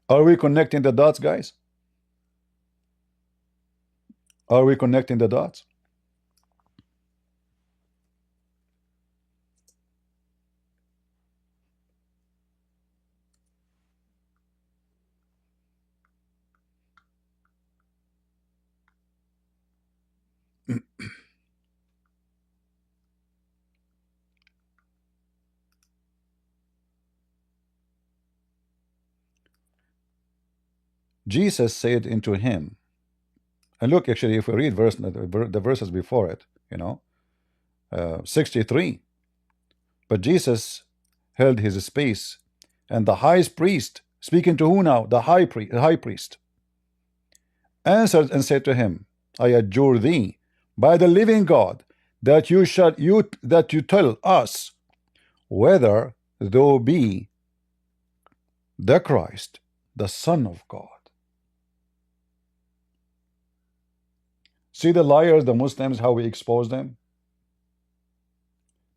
Are we connecting the dots, guys? Are we connecting the dots? Jesus said unto him, and look, actually, if we read the verses before it, 63. But Jesus held his peace, and the high priest, speaking to who now? The high priest, answered and said to him, I adjure thee by the living God that you tell us whether thou be the Christ, the Son of God. See the liars, the Muslims, how we expose them?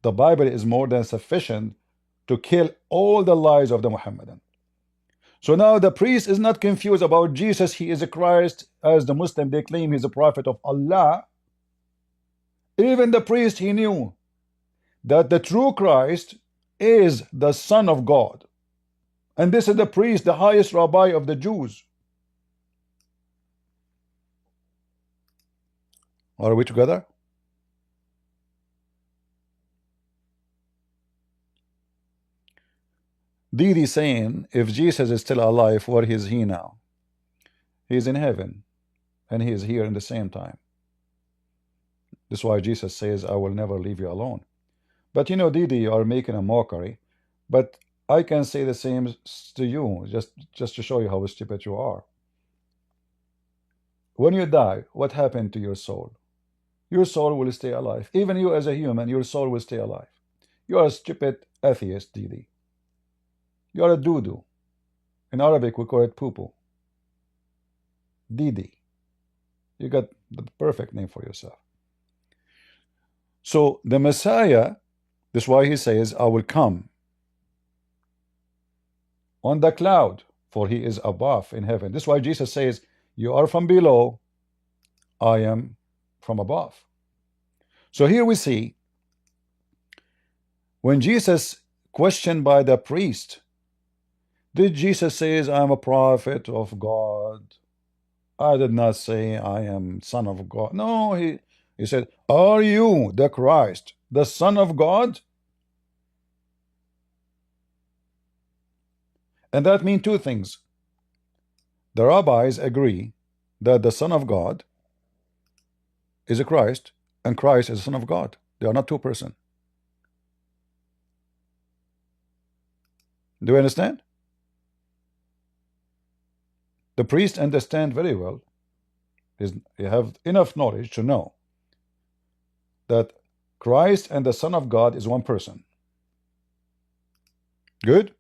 The Bible is more than sufficient to kill all the lies of the Muhammadan. So now the priest is not confused about Jesus. He is a Christ, as the Muslim they claim he's a prophet of Allah. Even the priest, he knew that the true Christ is the Son of God. And this is the priest, the highest rabbi of the Jews. Are we together? Didi saying, if Jesus is still alive, where is he now? He's in heaven, and he is here in the same time. That's why Jesus says, I will never leave you alone. But Didi, you are making a mockery. But I can say the same to you, just to show you how stupid you are. When you die, what happened to your soul? Your soul will stay alive. Even you as a human, your soul will stay alive. You are a stupid atheist, Didi. You are a doo-doo. In Arabic, we call it poo-poo. Didi. You got the perfect name for yourself. So the Messiah, that's why he says, I will come on the cloud, for he is above in heaven. This is why Jesus says, you are from below, I am from above. So here we see, when Jesus questioned by the priest, did Jesus say, I am a prophet of God? I did not say I am Son of God. No, he said, are you the Christ, the Son of God? And that means two things. The rabbis agree that the Son of God is a Christ, and Christ is the Son of God. They are not two persons. Do you understand? The priest understand very well. He have enough knowledge to know that Christ and the Son of God is one person. Good?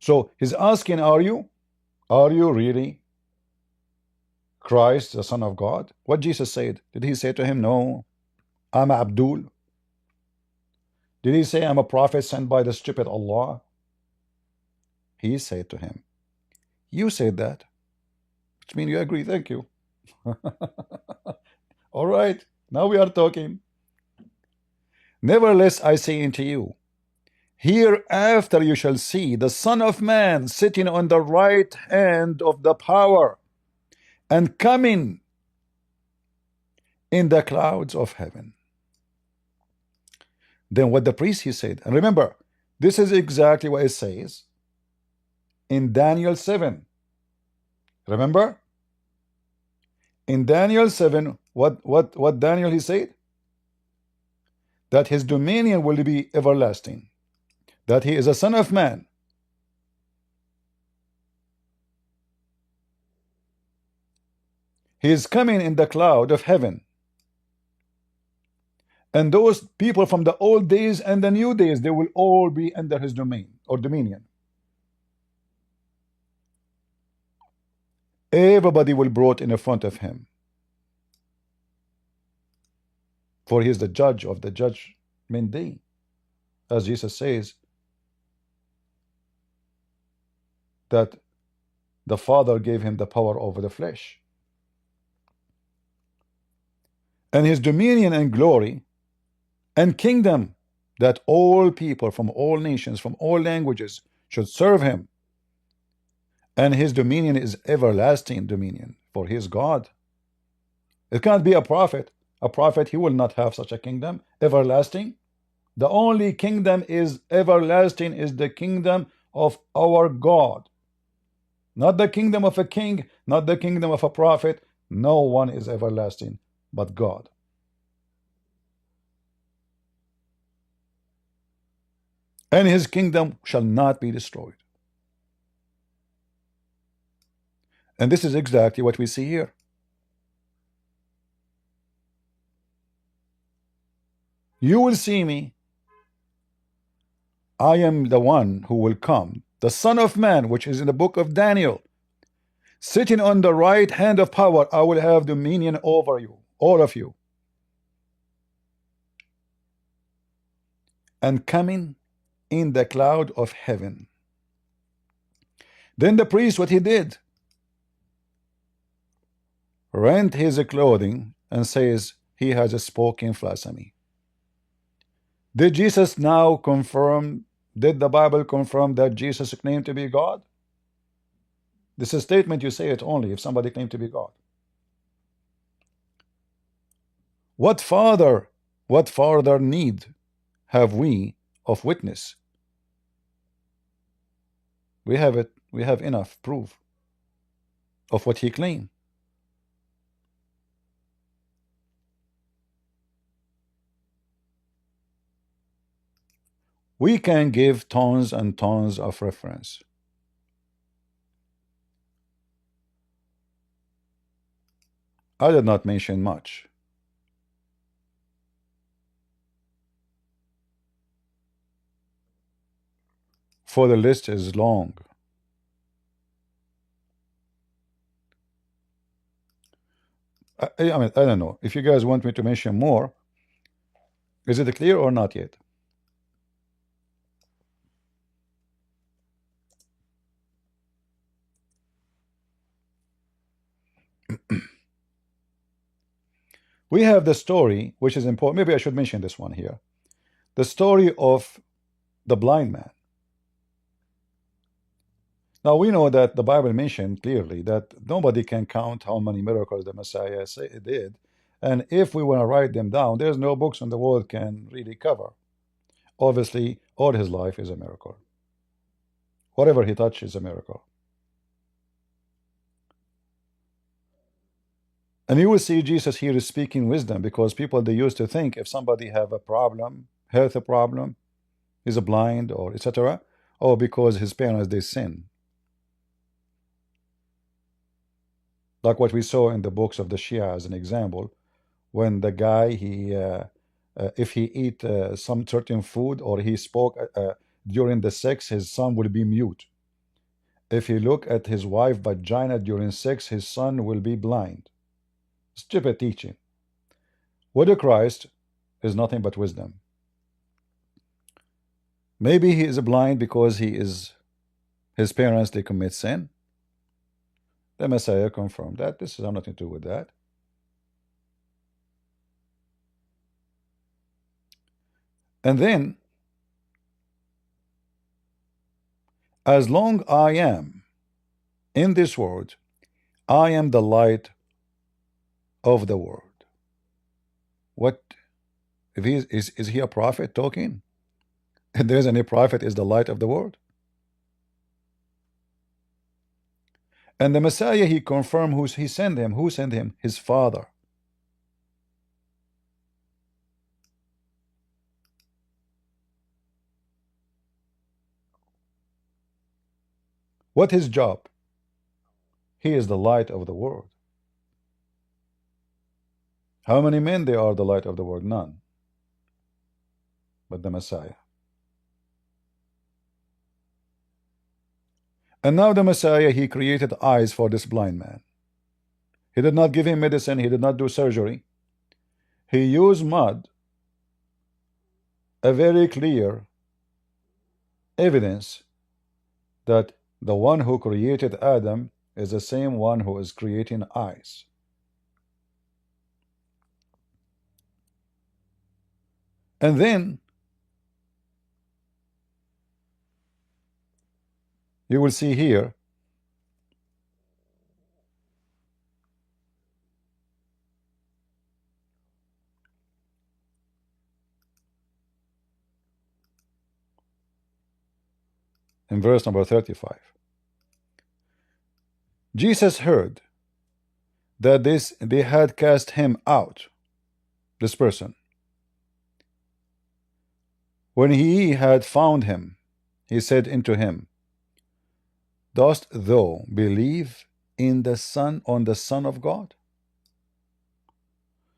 So he's asking, are you? Are you really Christ, the Son of God? What Jesus said? Did he say to him, no, I'm Abdul? Did he say, I'm a prophet sent by the stupid Allah? He said to him, you said that, which means you agree. Thank you. All right, now we are talking. Nevertheless, I say unto you, hereafter you shall see the Son of Man sitting on the right hand of the power and coming in the clouds of heaven. Then what the priest he said, and remember, this is exactly what it says in Daniel 7. Remember? In Daniel 7, what Daniel he said? That his dominion will be everlasting. That he is a Son of Man. He is coming in the cloud of heaven. And those people from the old days and the new days, they will all be under his domain or dominion. Everybody will be brought in front of him. For he is the judge of the judgment day. As Jesus says, that the Father gave him the power over the flesh. And his dominion and glory and kingdom, that all people from all nations, from all languages should serve him. And his dominion is everlasting dominion, for he is God. It can't be a prophet. A prophet, he will not have such a kingdom, everlasting. The only kingdom is everlasting is the kingdom of our God. Not the kingdom of a king, not the kingdom of a prophet. No one is everlasting but God. And his kingdom shall not be destroyed. And this is exactly what we see here. You will see me. I am the one who will come, the Son of Man, which is in the book of Daniel. Sitting on the right hand of power, I will have dominion over you, all of you. And coming in the cloud of heaven. Then the priest, what he did? Rent his clothing and says he has spoken blasphemy. Did Jesus now confirm, did the Bible confirm that Jesus claimed to be God? This is a statement you say it only if somebody claimed to be God. What further need have we of witness? We have it, we have enough proof of what he claimed. We can give tons and tons of reference. I did not mention much. For the list is long. I mean, I don't know. If you guys want me to mention more, is it clear or not yet? We have the story, which is important. Maybe I should mention this one here. The story of the blind man. Now we know that the Bible mentioned clearly that nobody can count how many miracles the Messiah did, and if we want to write them down, there's no books in the world can really cover. Obviously, all his life is a miracle. Whatever he touches is a miracle. And you will see Jesus here is speaking wisdom, because people, they used to think if somebody have a problem, health problem, is a blind or etc., or because his parents they sin. Like what we saw in the books of the Shia as an example, when the guy if he eat some certain food or he spoke during the sex, his son will be mute. If he look at his wife vagina during sex, his son will be blind. Stupid teaching. With the Christ is nothing but wisdom. Maybe he is blind because his parents they commit sin. The Messiah confirmed that. This has nothing to do with that. And then, as long I am in this world, I am the light of the world. What if he is he a prophet talking? If there's any prophet is the light of the world. And the Messiah, he confirmed he sent him. Who sent him? His Father. What his job? He is the light of the world. How many men they are the light of the world? None. But the Messiah. And now the Messiah, he created eyes for this blind man. He did not give him medicine. He did not do surgery. He used mud, a very clear evidence that the one who created Adam is the same one who is creating eyes. And then you will see here in verse number 35. Jesus heard that they had cast him out, this person. When he had found him, he said unto him, dost thou believe in the Son, on the Son of God?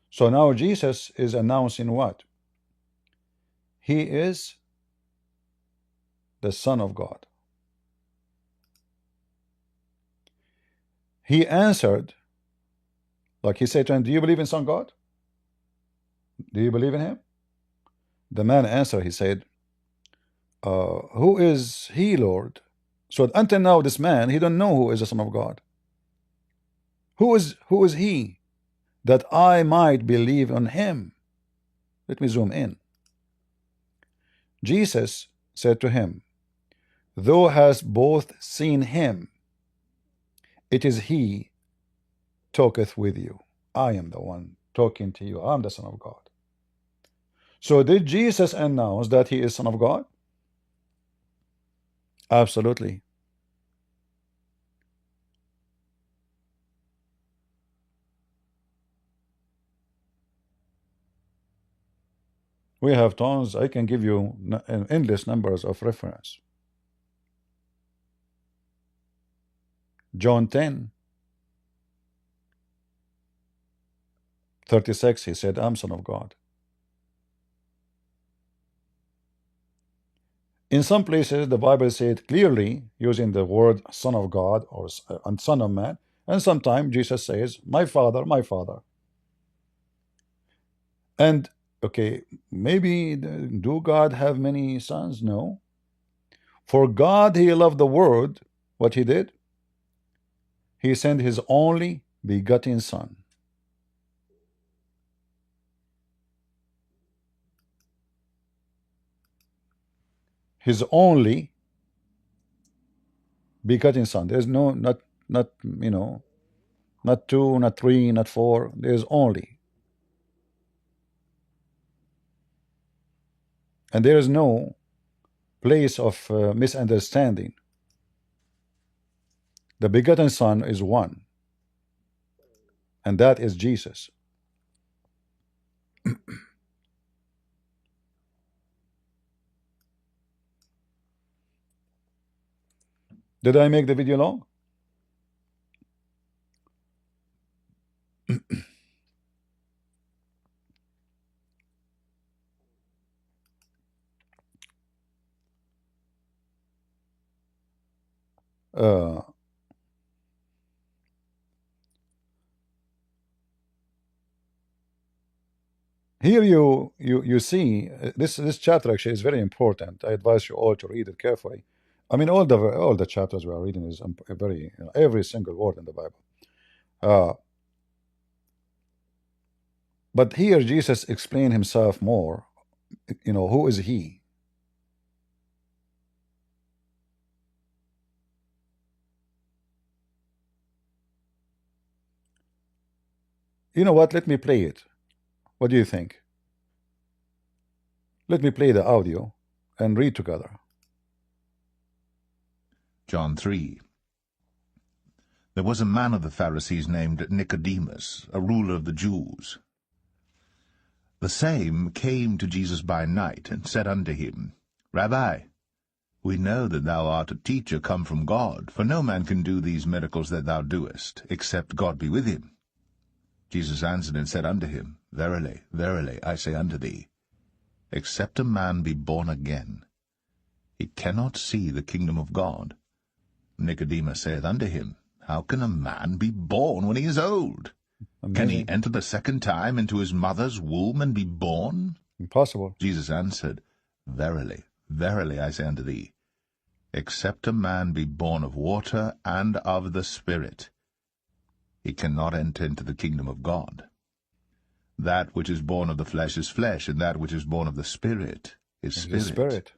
So now Jesus is announcing what? He is the Son of God. He answered, like he said to him, do you believe in Son God? Do you believe in him? The man answered, he said, who is he, Lord? So until now, this man, he don't know who is the Son of God. Who is he, that I might believe on him? Let me zoom in. Jesus said to him, thou hast both seen him. It is he talketh with you. I am the one talking to you. I'm the Son of God. So did Jesus announce that he is Son of God? Absolutely. We have tons. I can give you endless numbers of reference. John 10:36, he said, I'm Son of God. In some places, the Bible said clearly, using the word Son of God or Son of Man, and sometimes Jesus says, my Father, my Father. And okay, maybe do God have many sons? No. For God, he loved the world. What he did? He sent his only begotten Son. His only begotten Son. There's no, not, you know, not two, not three, not four. There's only. And there is no place of misunderstanding. The begotten Son is one, and that is Jesus. Did I make the video long? Uh, Here you see this chapter actually is very important. I advise you all to read it carefully. I mean, all the chapters we are reading is very, you know, every single word in the Bible. Uh, but here Jesus explained himself more. You know, who is he? You know what? Let me play it. What do you think? Let me play the audio and read together. John 3. There was a man of the Pharisees named Nicodemus, a ruler of the Jews. The same came to Jesus by night, and said unto him, Rabbi, we know that thou art a teacher come from God, for no man can do these miracles that thou doest, except God be with him. Jesus answered and said unto him, Verily, verily, I say unto thee, except a man be born again, he cannot see the kingdom of God. Nicodemus saith unto him, How can a man be born when he is old? Amazing. Can he enter the second time into his mother's womb and be born? Impossible. Jesus answered, Verily, verily, I say unto thee, except a man be born of water and of the Spirit, he cannot enter into the kingdom of God. That which is born of the flesh is flesh, and that which is born of the Spirit is spirit.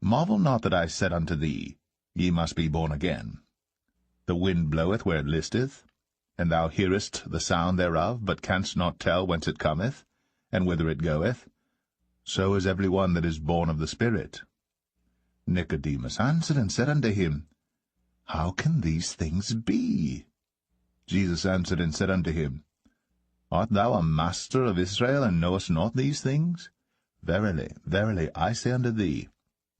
Marvel not that I said unto thee, Ye must be born again. The wind bloweth where it listeth, and thou hearest the sound thereof, but canst not tell whence it cometh, and whither it goeth. So is every one that is born of the Spirit. Nicodemus answered and said unto him, How can these things be? Jesus answered and said unto him, Art thou a master of Israel, and knowest not these things? Verily, verily, I say unto thee,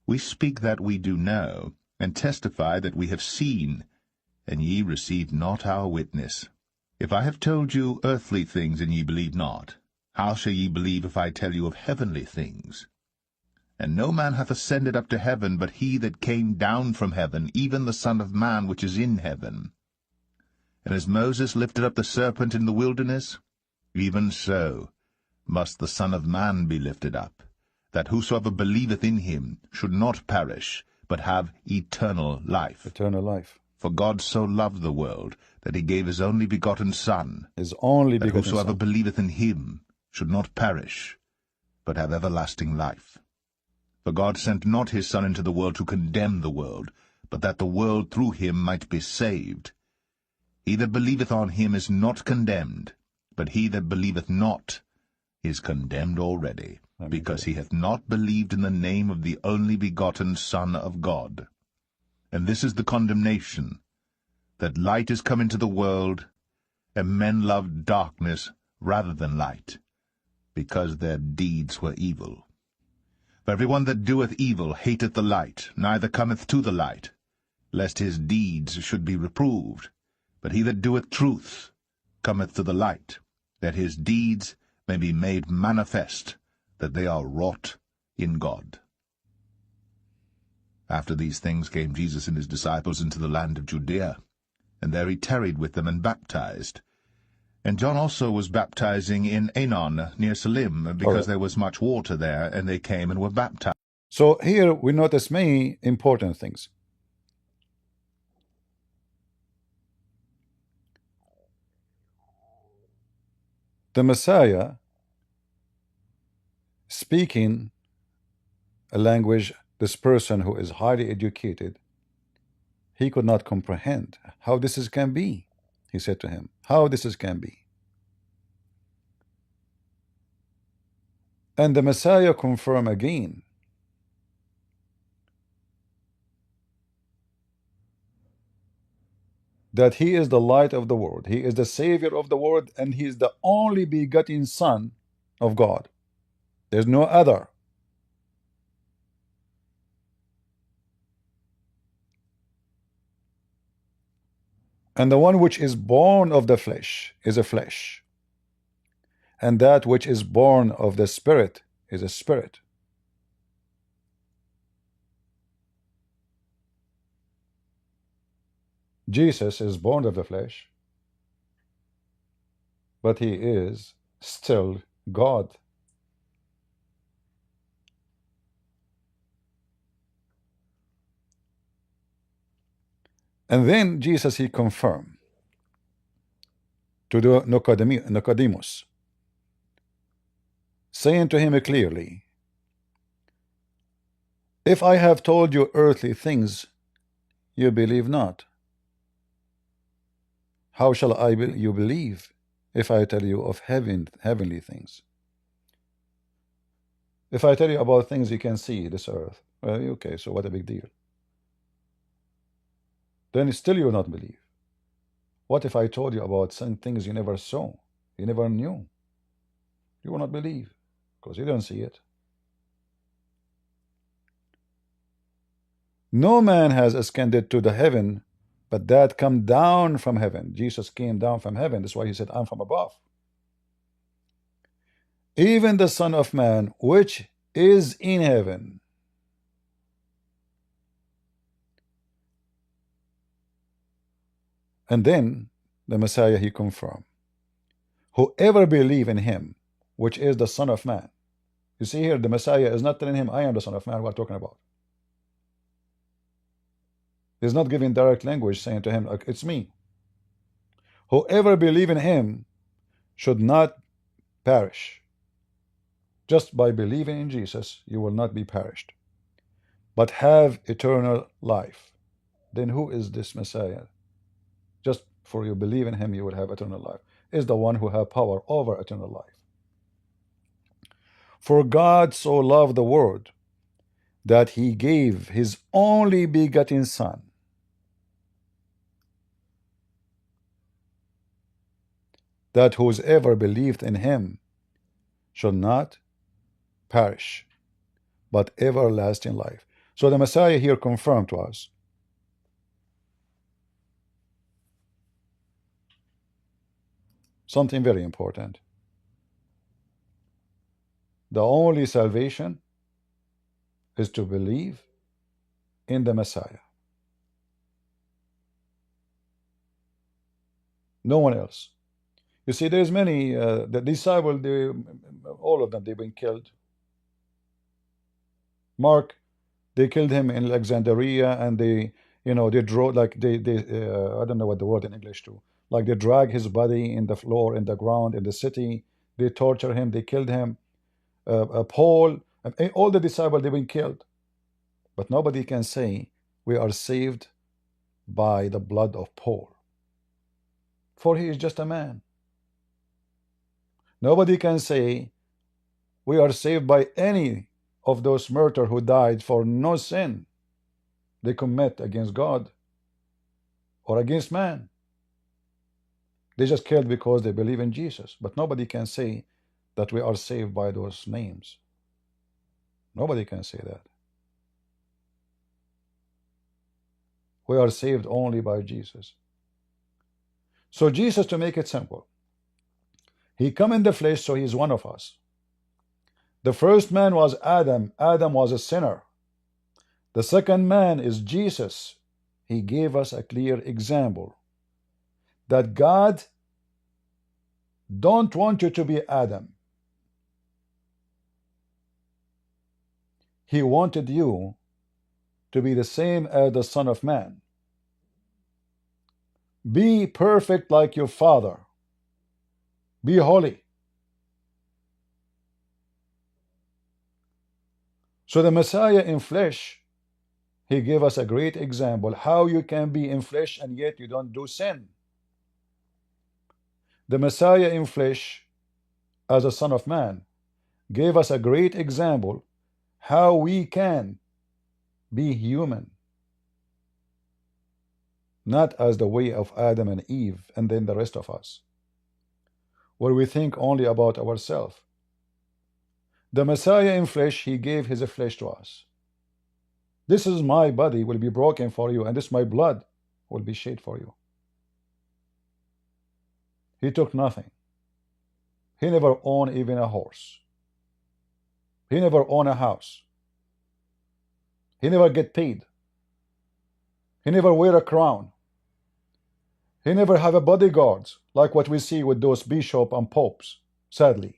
we speak that we do know, and testify that we have seen, and ye receive not our witness. If I have told you earthly things, and ye believe not, how shall ye believe if I tell you of heavenly things? And no man hath ascended up to heaven, but he that came down from heaven, even the Son of Man which is in heaven. And as Moses lifted up the serpent in the wilderness, even so must the Son of Man be lifted up, that whosoever believeth in him should not perish, but have eternal life. Eternal life. For God so loved the world, that he gave his only begotten Son, His only that begotten whosoever Son. believeth in him should not perish, but have everlasting life. For God sent not his Son into the world to condemn the world, but that the world through him might be saved. He that believeth on him is not condemned, but he that believeth not is condemned already, because he hath not believed in the name of the only begotten Son of God. And this is the condemnation, that light is come into the world, and men loved darkness rather than light, because their deeds were evil. For every one that doeth evil hateth the light, neither cometh to the light, lest his deeds should be reproved. But he that doeth truth cometh to the light, that his deeds may be made manifest, that they are wrought in God. After these things came Jesus and his disciples into the land of Judea, and there he tarried with them and baptized. And John also was baptizing in Aenon near Salim, because there was much water there, and they came and were baptized. So here we notice many important things. The Messiah speaking a language, this person who is highly educated, He could not comprehend how this is can be. He said to him, how this is can be. And the Messiah confirmed again that he is the light of the world, he is the savior of the world, and he is the only begotten Son of God. There's no other. And the one which is born of the flesh is a flesh, and that which is born of the spirit is a spirit. Jesus is born of the flesh, but he is still God. And then Jesus, he confirmed to the Nicodemus, saying to him clearly, if I have told you earthly things, you believe not. How shall you believe if I tell you of heavenly things? If I tell you about things you can see, this earth, well, okay, so what a big deal. Then still you will not believe. What if I told you about some things you never saw, you never knew? You will not believe, because you don't see it. No man has ascended to the heaven, but that come down from heaven. Jesus came down from heaven. That's why he said, I'm from above. Even the Son of Man, which is in heaven. And then the Messiah, he confirmed, whoever believe in him, which is the Son of Man. You see here, the Messiah is not telling him, I am the Son of Man. We're talking about. He's not giving direct language, saying to him, like, it's me. Whoever believe in him should not perish. Just by believing in Jesus, you will not be perished, but have eternal life. Then who is this Messiah? Just for you believe in him, you will have eternal life. Is the one who have power over eternal life. For God so loved the world that he gave his only begotten Son, that whosoever believed in him should not perish, but everlasting life. So the Messiah here confirmed to us something very important. The only salvation is to believe in the Messiah. No one else. You see, there's many, the disciples, all of them, they've been killed. Mark, they killed him in Alexandria, and they, they draw, like, I don't know what the word in English too, like they drag his body in the floor, in the ground, in the city. They torture him, they killed him. Paul, and all the disciples, they've been killed. But nobody can say we are saved by the blood of Paul, for he is just a man. Nobody can say we are saved by any of those martyrs who died for no sin they commit against God or against man. They just killed because they believe in Jesus. But nobody can say that we are saved by those names. Nobody can say that. We are saved only by Jesus. So Jesus, to make it simple, he come in the flesh, so he's one of us. The first man was Adam. Adam was a sinner. The second man is Jesus. He gave us a clear example that God don't want you to be Adam. He wanted you to be the same as the Son of Man. Be perfect like your Father. Be holy. So the Messiah in flesh, He gave us a great example how you can be in flesh and yet you don't do sin. The Messiah in flesh as a son of man gave us a great example how we can be human, not as the way of Adam and Eve and then the rest of us, where we think only about ourselves. The Messiah in flesh, he gave his flesh to us. This is my body will be broken for you, and this my blood will be shed for you. He took nothing. He never owned even a horse. He never owned a house. He never get paid. He never wear a crown. He never have a bodyguard like what we see with those bishops and popes, sadly.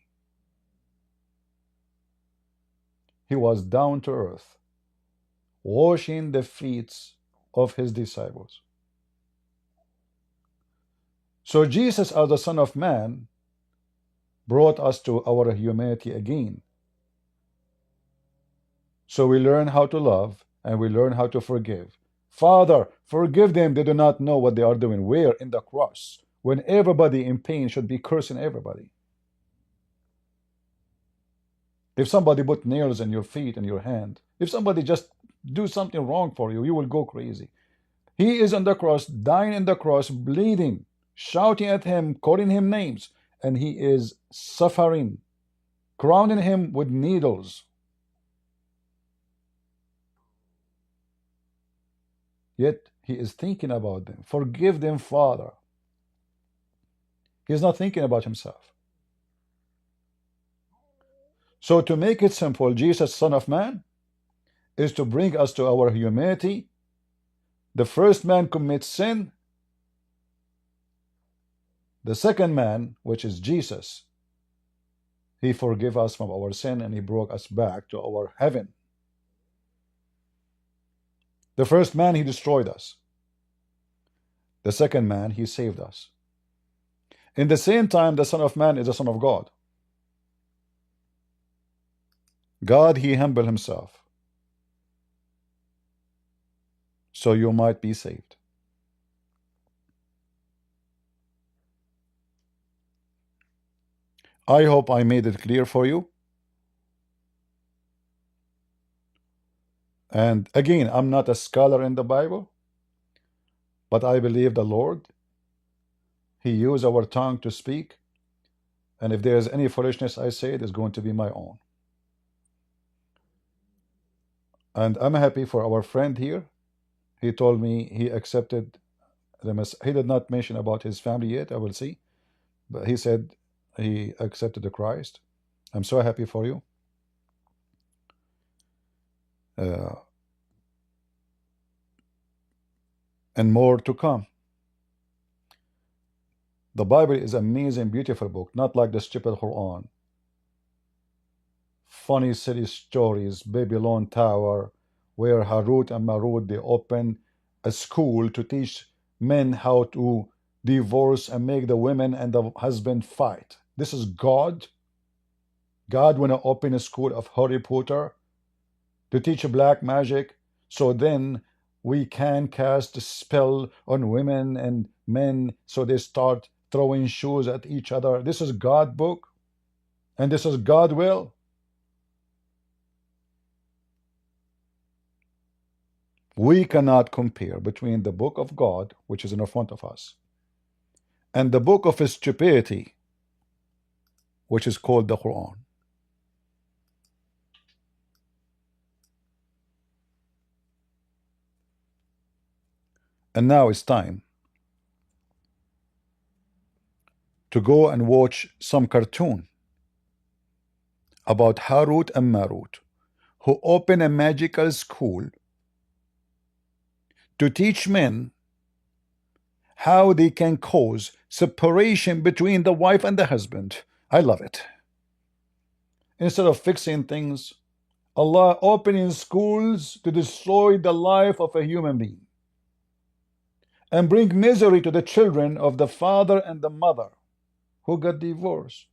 He was down to earth, washing the feet of his disciples. So Jesus, as the Son of Man, brought us to our humanity again. So we learn how to love and we learn how to forgive. Father, forgive them, they do not know what they are doing. Where? In the cross, when everybody in pain should be cursing everybody. If somebody put nails in your feet and your hand, if somebody just do something wrong for you, you will go crazy. He is on the cross, dying in the cross, bleeding, shouting at him, calling him names, and he is suffering, crowning him with needles. Yet he is thinking about them. Forgive them, Father. He is not thinking about himself. So to make it simple, Jesus, Son of Man, is to bring us to our humanity. The first man commits sin. The second man, which is Jesus, he forgave us from our sin and he brought us back to our heaven. The first man, he destroyed us. The second man, he saved us. In the same time, the Son of Man is the Son of God. God, he humbled himself, so you might be saved. I hope I made it clear for you. And again, I'm not a scholar in the Bible, but I believe the Lord, he used our tongue to speak. And if there is any foolishness I say, it is going to be my own. And I'm happy for our friend here. He told me he accepted the Messiah. He did not mention about his family yet, I will see. But he said he accepted the Christ. I'm so happy for you. And more to come. The Bible is an amazing, beautiful book, not like the stupid Quran. Funny silly stories, Babylon Tower, where Harut and Marut, they open a school to teach men how to divorce and make the women and the husband fight. This is God. God want to open a school of Harry Potter to teach black magic, so then we can cast a spell on women and men, so they start throwing shoes at each other. This is God book, and this is God will. We cannot compare between the book of God, which is in front of us, and the book of stupidity, which is called the Quran. And now it's time to go and watch some cartoon about Harut and Marut, who open a magical school to teach men how they can cause separation between the wife and the husband. I love it. Instead of fixing things, Allah opening schools to destroy the life of a human being and bring misery to the children of the father and the mother who got divorced.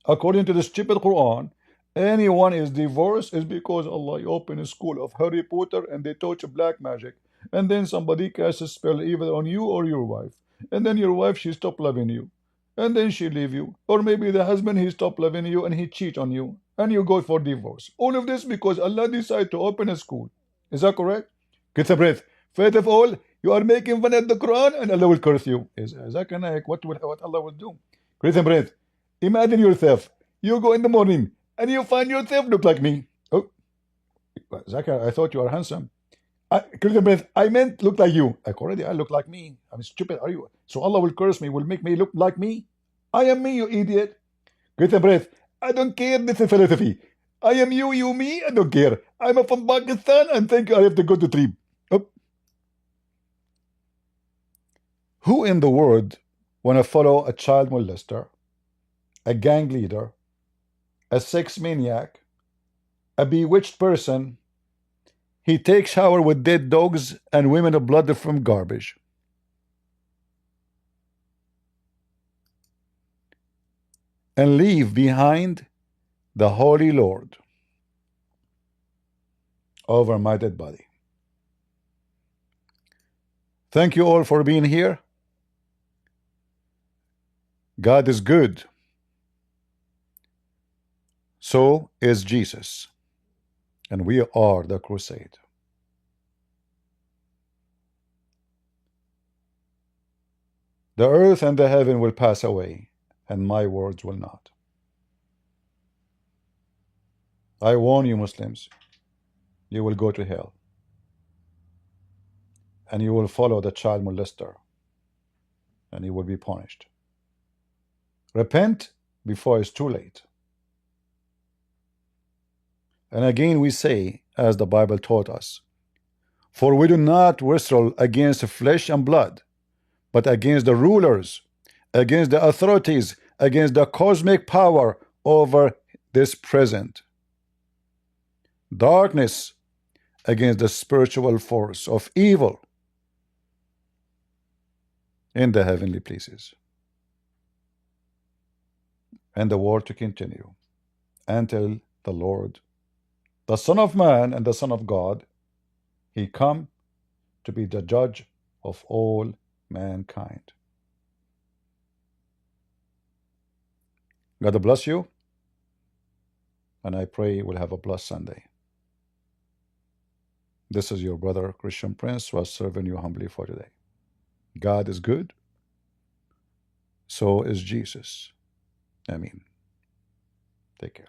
According to the stupid Quran, Anyone is divorced is because Allah opened a school of Harry Potter and they taught you black magic. And then somebody casts a spell either on you or your wife. And then your wife, she stop loving you. And then she leave you. Or maybe the husband, he stop loving you and he cheat on you. And you go for divorce. All of this because Allah decided to open a school. Is that correct? Get a breath. First of all, you are making fun of the Quran and Allah will curse you. Is Zakir Naik, what Allah will do? Get a breath. Imagine yourself. You go in the morning and you find yourself look like me. Oh, Zakir, I thought you are handsome. I meant look like you. Like already, I look like me. I'm stupid. Are you? So Allah will curse me, will make me look like me. I am me, you idiot. Get a breath. I don't care. This is philosophy. I am you, you me. I don't care. I'm from Pakistan and think I have to go to trip. Oh. Who in the world want to follow a child molester, a gang leader, a sex maniac, a bewitched person? He takes shower with dead dogs and women of blood from garbage. And leave behind the Holy Lord over my dead body. Thank you all for being here. God is good. So is Jesus. And we are the crusade. The earth and the heaven will pass away, and my words will not. I warn you, Muslims, you will go to hell. And you will follow the child molester, and you will be punished. Repent before it's too late. And again we say, as the Bible taught us, for we do not wrestle against flesh and blood, but against the rulers, against the authorities, against the cosmic power over this present darkness, against the spiritual force of evil in the heavenly places. And the war to continue until the Lord, the Son of Man and the Son of God, he come to be the judge of all mankind. God bless you, and I pray we'll have a blessed Sunday. This is your brother Christian Prince who is serving you humbly for today. God is good. So is Jesus. Amen. Take care.